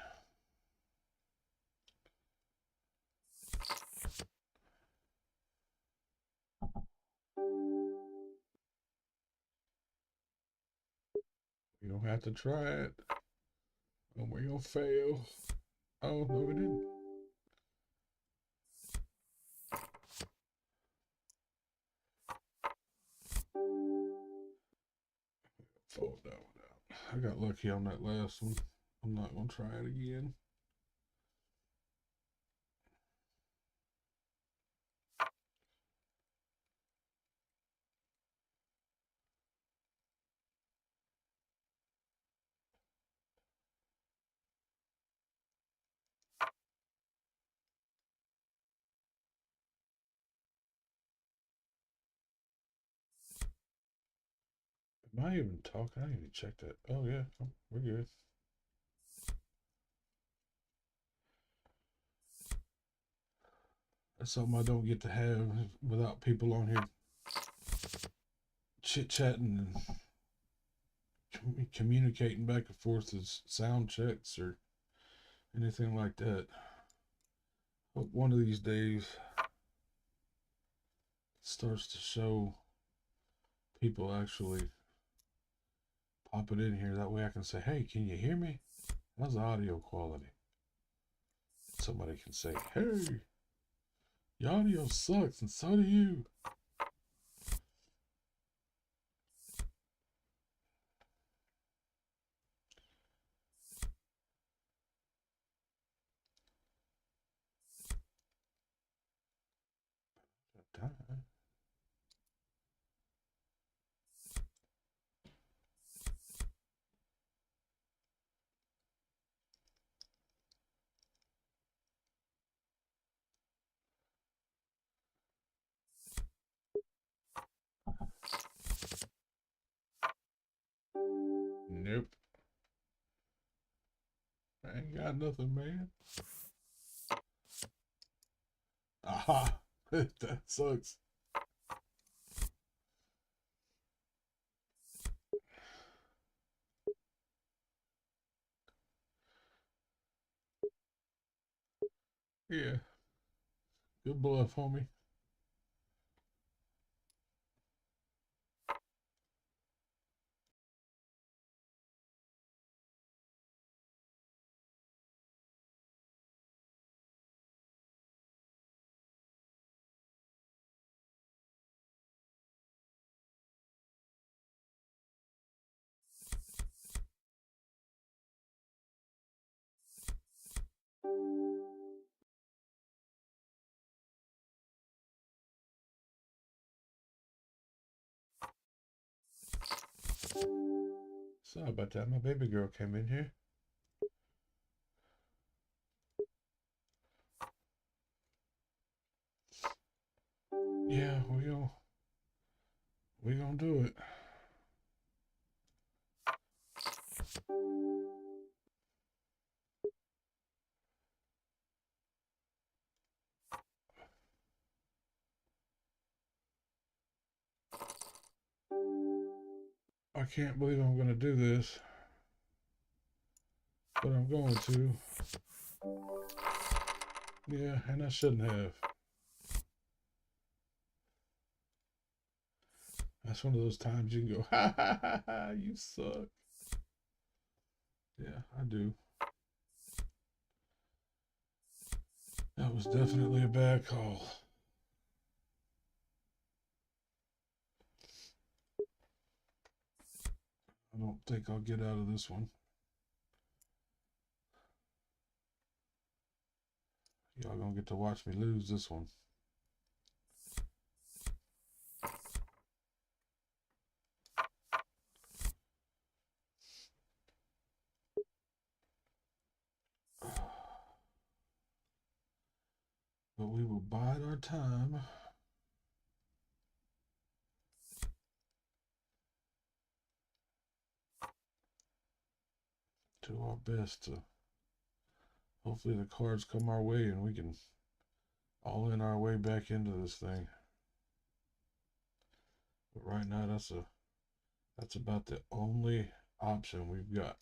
You don't have to try it. Oh, we're gonna fail. Oh, no, we didn't. Fold that one out. I got lucky on that last one. I'm not gonna try it again. Am I even talking? I didn't even check that. Oh yeah, we're good. That's something I don't get to have without people on here chit chatting and communicating back and forth as sound checks or anything like that. Hope one of these days it starts to show people actually pop it in here. That way I can say, hey, can you hear me? How's the audio quality? Somebody can say, hey, your audio sucks and so do you. Nope. I ain't got nothing, man. Aha. That sucks. Yeah. Good bluff, homie. Sorry about that. My baby girl came in here. Yeah, we gonna do it. I can't believe I'm gonna do this, but I'm going to. Yeah, and I shouldn't have. That's one of those times you can go, ha ha ha ha, you suck. Yeah, I do. That was definitely a bad call. I don't think I'll get out of this one. Y'all gonna get to watch me lose this one. But we will bide our time. Do our best to hopefully the cards come our way and we can all in our way back into this thing. But right now that's about the only option we've got.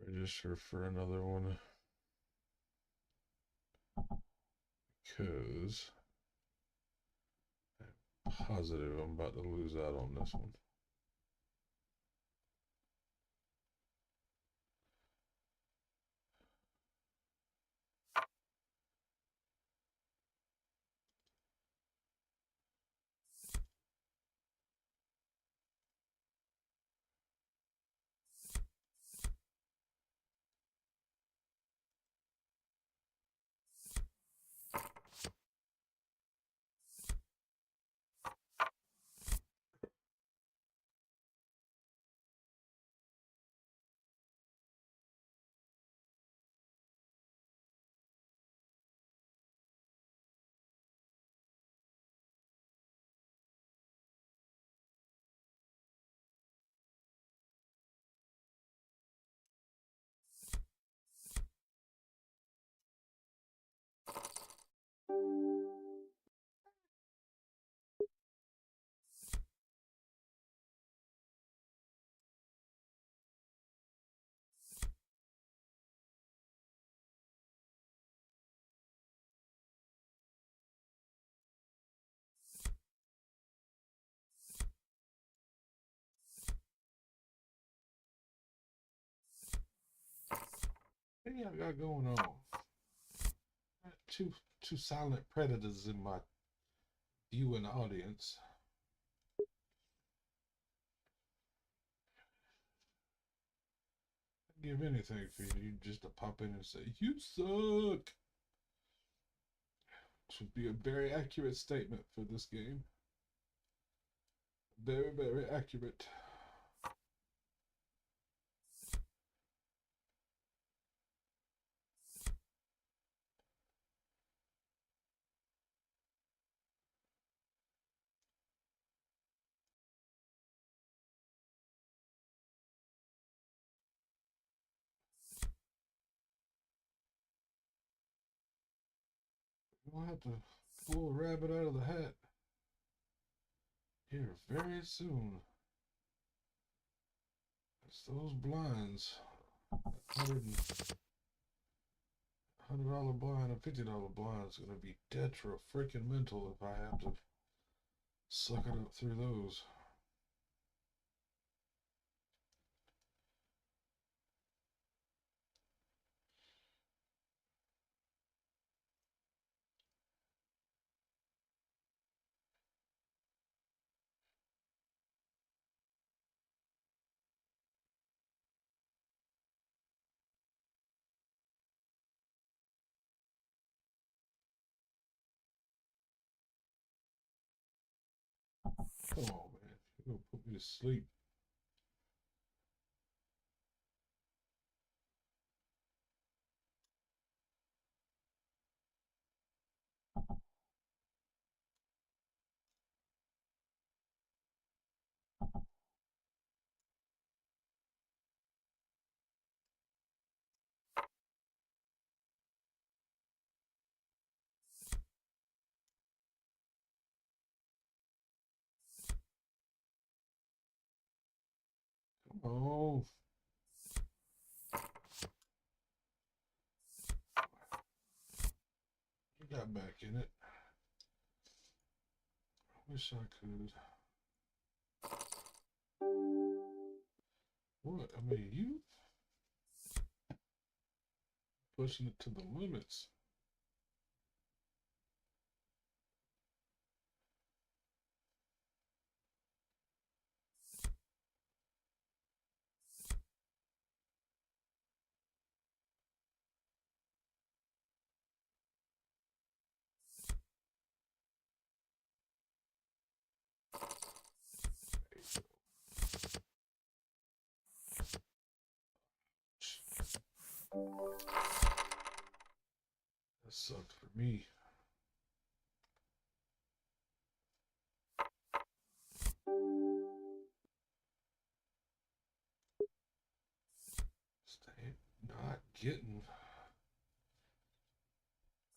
Register for another one because I'm positive I'm about to lose out on this one. What y'all got going on? Two silent predators in my viewing audience. I'd give anything for you just to pop in and say, "You suck." Which would be a very accurate statement for this game. Very, very accurate. We'll have to pull a rabbit out of the hat here very soon. It's those blinds. $100 blind and $50 blind is going to be detra freaking mental if I have to suck it up through those. Come on, man. You're going to put me to sleep. Come on. You got back in it. I wish I could. What? I mean, you pushing it to the limits. That sucked for me. Stay not getting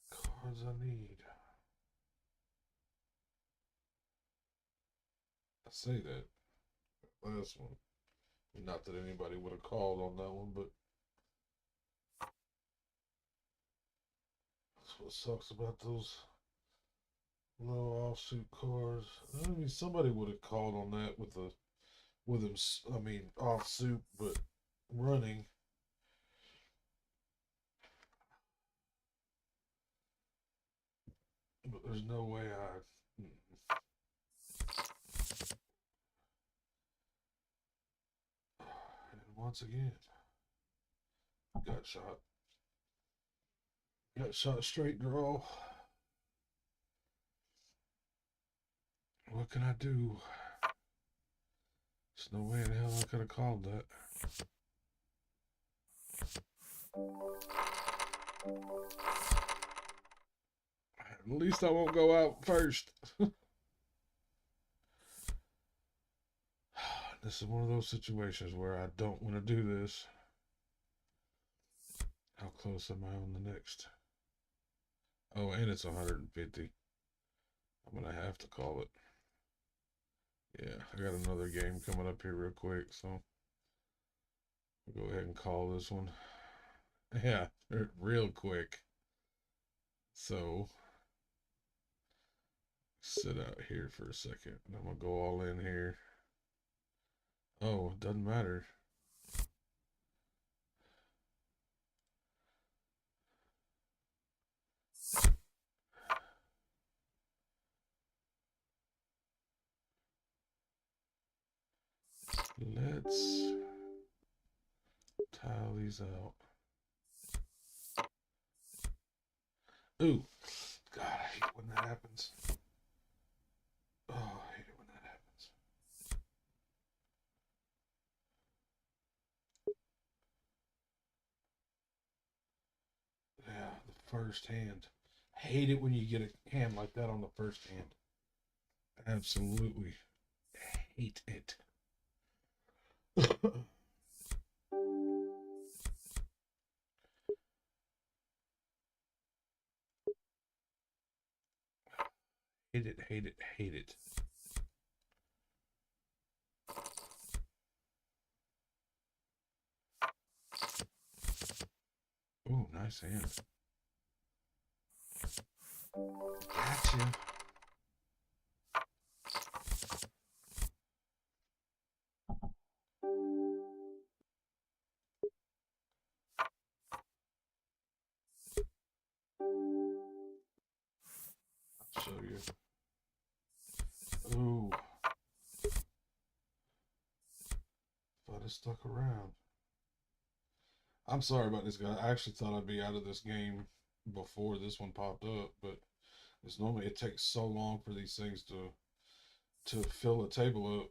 cards I need. I say that. Last one. Not that anybody would have called on that one, but that's what sucks about those low offsuit cards. I mean, somebody would have called on that with him. I mean, offsuit, but running. But there's no way I. And once again, got shot. Got shot straight draw. What can I do? There's no way in hell I could have called that. At least I won't go out first. This is one of those situations where I don't want to do this. How close am I on the next? Oh, and it's 150. I'm going to have to call it. Yeah, I got another game coming up here real quick, so we'll go ahead and call this one. Yeah, real quick. So, sit out here for a second. I'm going to go all in here. Oh, it doesn't matter. Let's tile these out. Ooh, God, I hate when that happens. Oh, I hate it when that happens. Yeah, the first hand. Hate it when you get a hand like that on the first hand. Absolutely hate it. Hate it, hate it, hate it. Ooh, nice hand. Gotcha. I'll show you. Ooh. If I'd have stuck around. I'm sorry about this guy. I actually thought I'd be out of this game before this one popped up, but it's normally it takes so long for these things to fill a table up.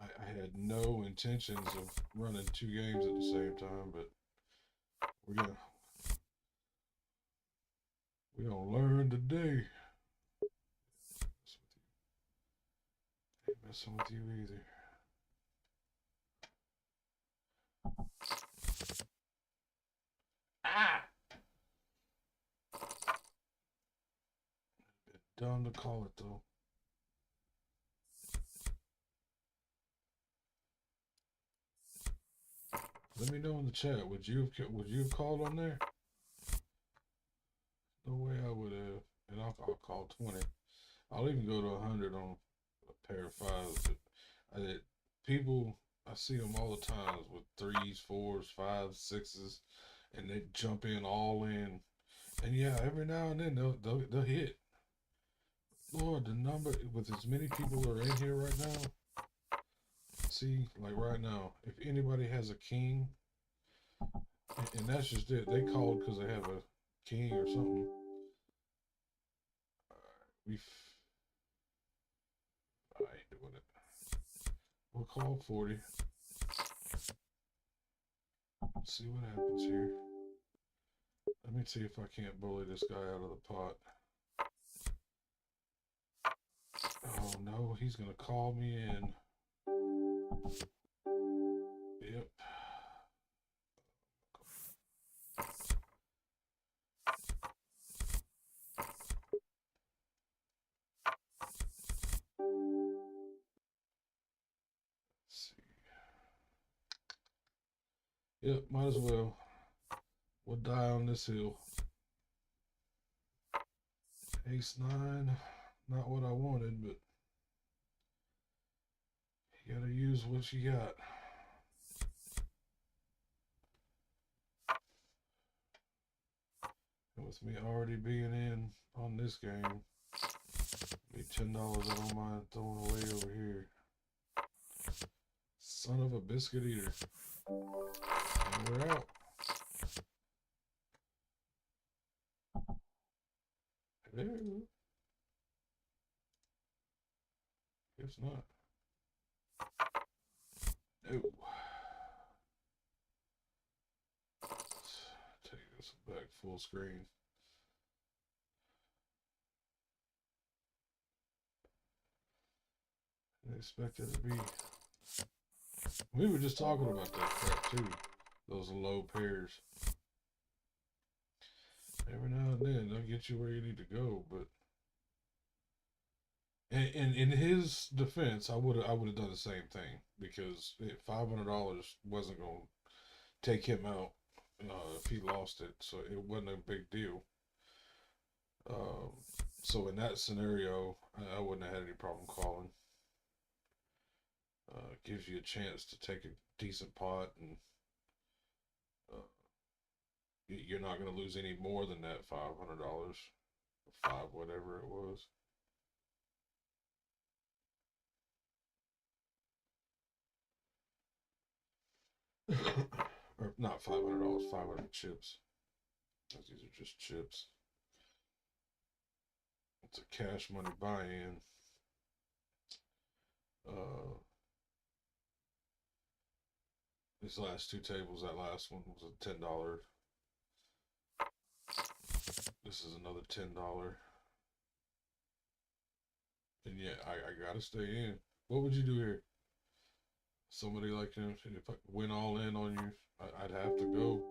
I had no intentions of running two games at the same time, but we're gonna learn today. Ain't messing with you either. Ah! Done to call it though. Let me know in the chat. Would you have called on there? No way I would have. And I'll call 20. I'll even go to 100 on a pair of fives. But people, I see them all the time with threes, fours, fives, sixes, and they jump in all in. And yeah, every now and then they'll hit. Lord, the number with as many people that are in here right now. See, like right now, if anybody has a king, and that's just it. They called because they have a king or something. We, I ain't doing it. We'll call 40. Let's see what happens here. Let me see if I can't bully this guy out of the pot. Oh no, he's gonna call me in. Yep. Let's see. Yep, might as well. We'll die on this hill. Ace 9. Not what I wanted, but you gotta use what you got. And with me already being in on this game, be $10 I don't mind throwing away over here. Son of a biscuit eater. And we're out. Hello. Guess not. No. Take this back full screen. I expected it to be. We were just talking about that crap too. Those low pairs. Every now and then they'll get you where you need to go, but and in his defense, I would have done the same thing because $500 wasn't going to take him out if he lost it, so it wasn't a big deal. Um, so in that scenario, I wouldn't have had any problem calling. Gives you a chance to take a decent pot, and uh, you're not going to lose any more than that $500, five whatever it was. Or not $500, 500 chips. These are just chips. It's a cash money buy-in. These last two tables, that last one was a $10. This is another $10. And yeah, I gotta stay in. What would you do here? Somebody like him, if I went all in on you, I'd have to go.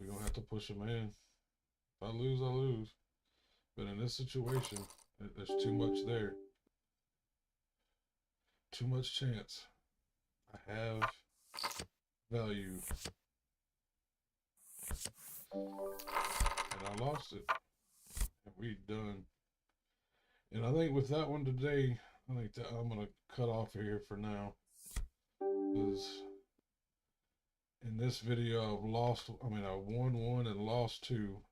We're gonna have to push him in. If I lose, I lose. But in this situation, there's too much there. Too much chance. I have value. And I lost it. And we done. And I think with that one today, I think that I'm gonna cut off here for now. Because in this video I won one and lost two.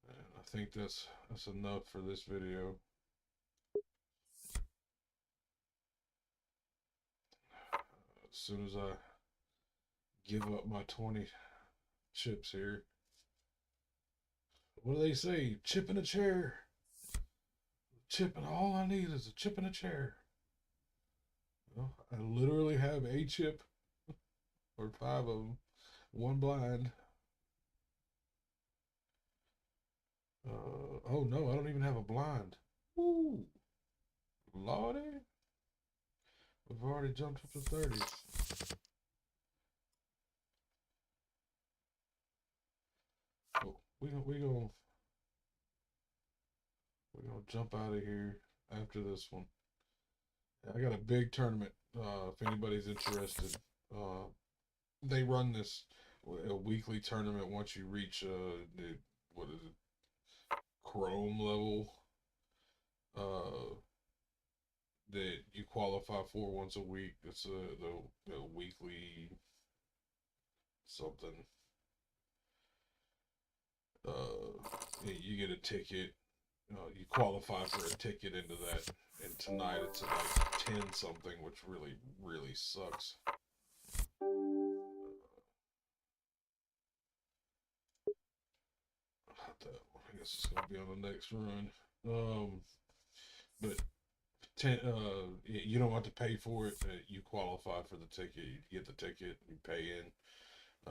And I think that's enough for this video. As soon as I give up my 20 chips here. What do they say? Chip in a chair. Chip, and all I need is a chip in a chair. Well, I literally have a chip, or 5 of them, one blind. Oh no, I don't even have a blind. Ooh, lordy. We've already jumped up to 30. Oh, we're gonna jump out of here after this one. I got a big tournament. If anybody's interested, they run this a weekly tournament once you reach what is it, Chrome level, that you qualify for once a week. It's the weekly something. You get a ticket. You qualify for a ticket into that, and tonight it's at like 10 something, which really sucks. I guess it's gonna be on the next run. But you don't have to pay for it. You qualify for the ticket. You get the ticket. You pay in.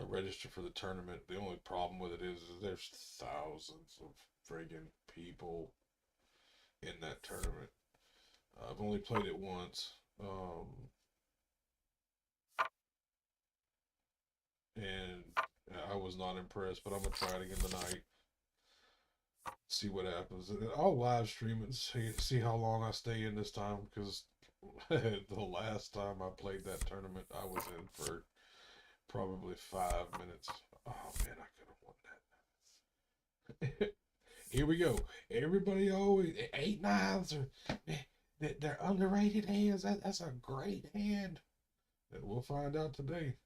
Register for the tournament. The only problem with it is there's thousands of friggin' people in that tournament. I've only played it once. And I was not impressed, but I'm gonna try it again tonight. See what happens. I'll live stream it and see how long I stay in this time, because the last time I played that tournament, I was in for probably 5 minutes. Oh man, I could have won that. Here we go. Everybody always 8 9s are they're underrated hands. That's a great hand. We'll find out today.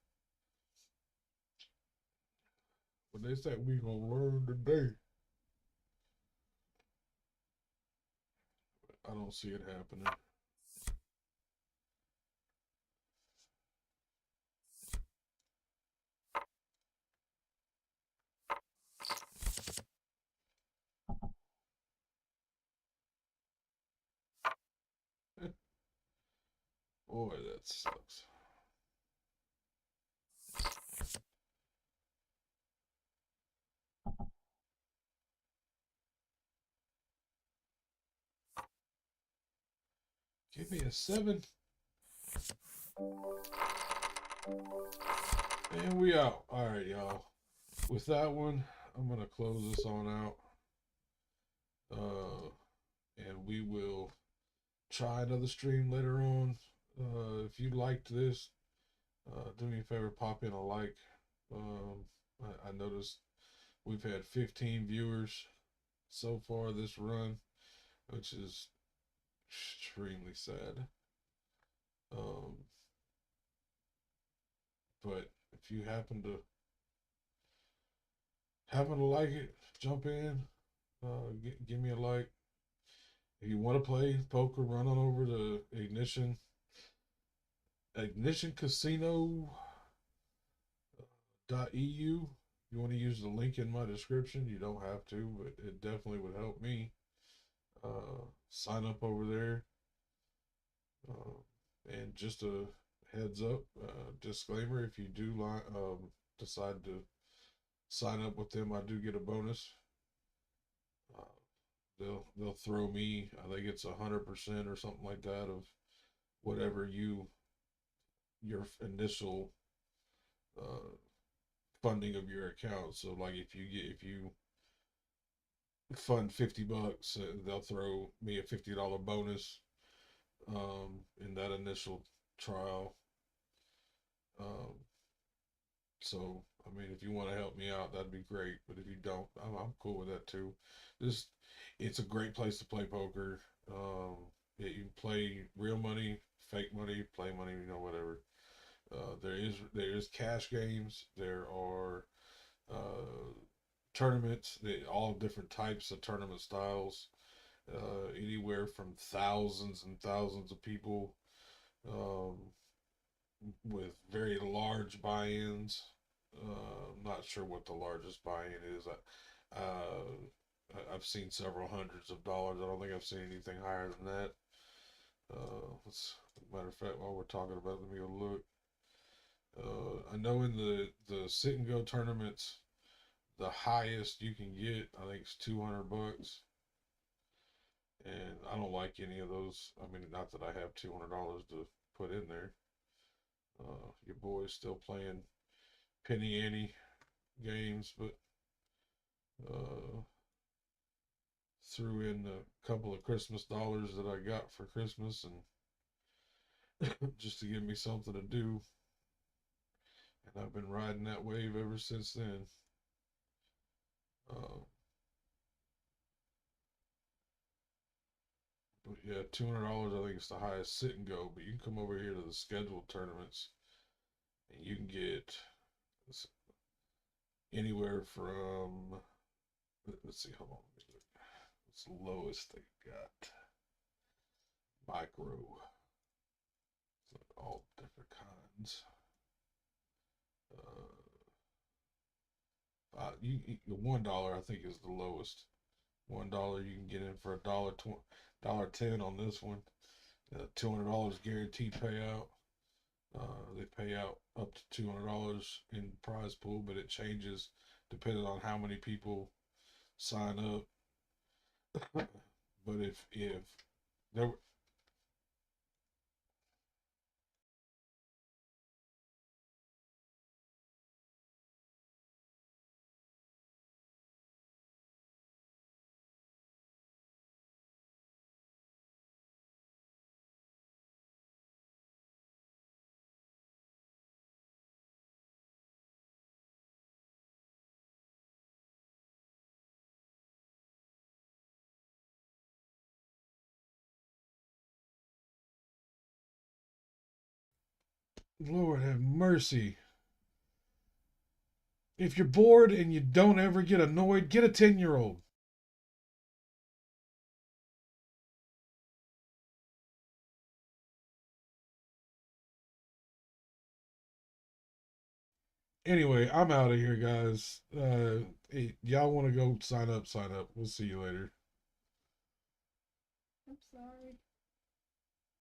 But they said we gonna learn today. I don't see it happening. Boy, that sucks. Give me a 7. And we out. All right, y'all. With that one, I'm gonna close this on out. And we will try another stream later on. If you liked this, do me a favor, pop in a like. I noticed we've had 15 viewers so far this run, which is extremely sad. But if you happen to like it, jump in, give me a like. If you want to play poker, run on over to Ignition. ignitioncasino.eu. You want to use the link in my description? You don't have to, but it definitely would help me. Sign up over there. And just a heads up, disclaimer: if you do decide to sign up with them, I do get a bonus. Uh, they'll throw me. I think it's 100% or something like that of whatever your initial uh, funding of your account. So like if you fund $50, they'll throw me a $50 bonus in that initial trial. Um, so I mean, if you want to help me out, that'd be great. But if you don't, I'm cool with that too. Just it's a great place to play poker. Yeah, you can play real money, fake money, play money, whatever. There is cash games. There are tournaments. All different types of tournament styles. Anywhere from thousands and thousands of people um, with very large buy-ins. I'm not sure what the largest buy-in is. I've seen several hundreds of dollars. I don't think I've seen anything higher than that. Let's, matter of fact, while we're talking about it, let me go look. I know in the sit and go tournaments, the highest you can get, I think, is $200, and I don't like any of those. I mean, not that I have $200 to put in there. Your boy's still playing penny ante games, but uh, threw in a couple of Christmas dollars that I got for Christmas, and just to give me something to do. And I've been riding that wave ever since then. Uh, but yeah, $200 I think is the highest sit and go. But you can come over here to the scheduled tournaments, and you can get anywhere from, let's see, hold on, let me look. What's the lowest they got? Micro. It's like all different kinds. $1 I think is the lowest. $1 you can get in for $1.10 on this one. $200 guaranteed payout. They pay out up to $200 in prize pool, but it changes depending on how many people sign up. But if there Lord have mercy. If you're bored and you don't ever get annoyed, get a 10-year-old. Anyway, I'm out of here, guys. Hey, y'all want to go sign up? Sign up. We'll see you later. I'm sorry.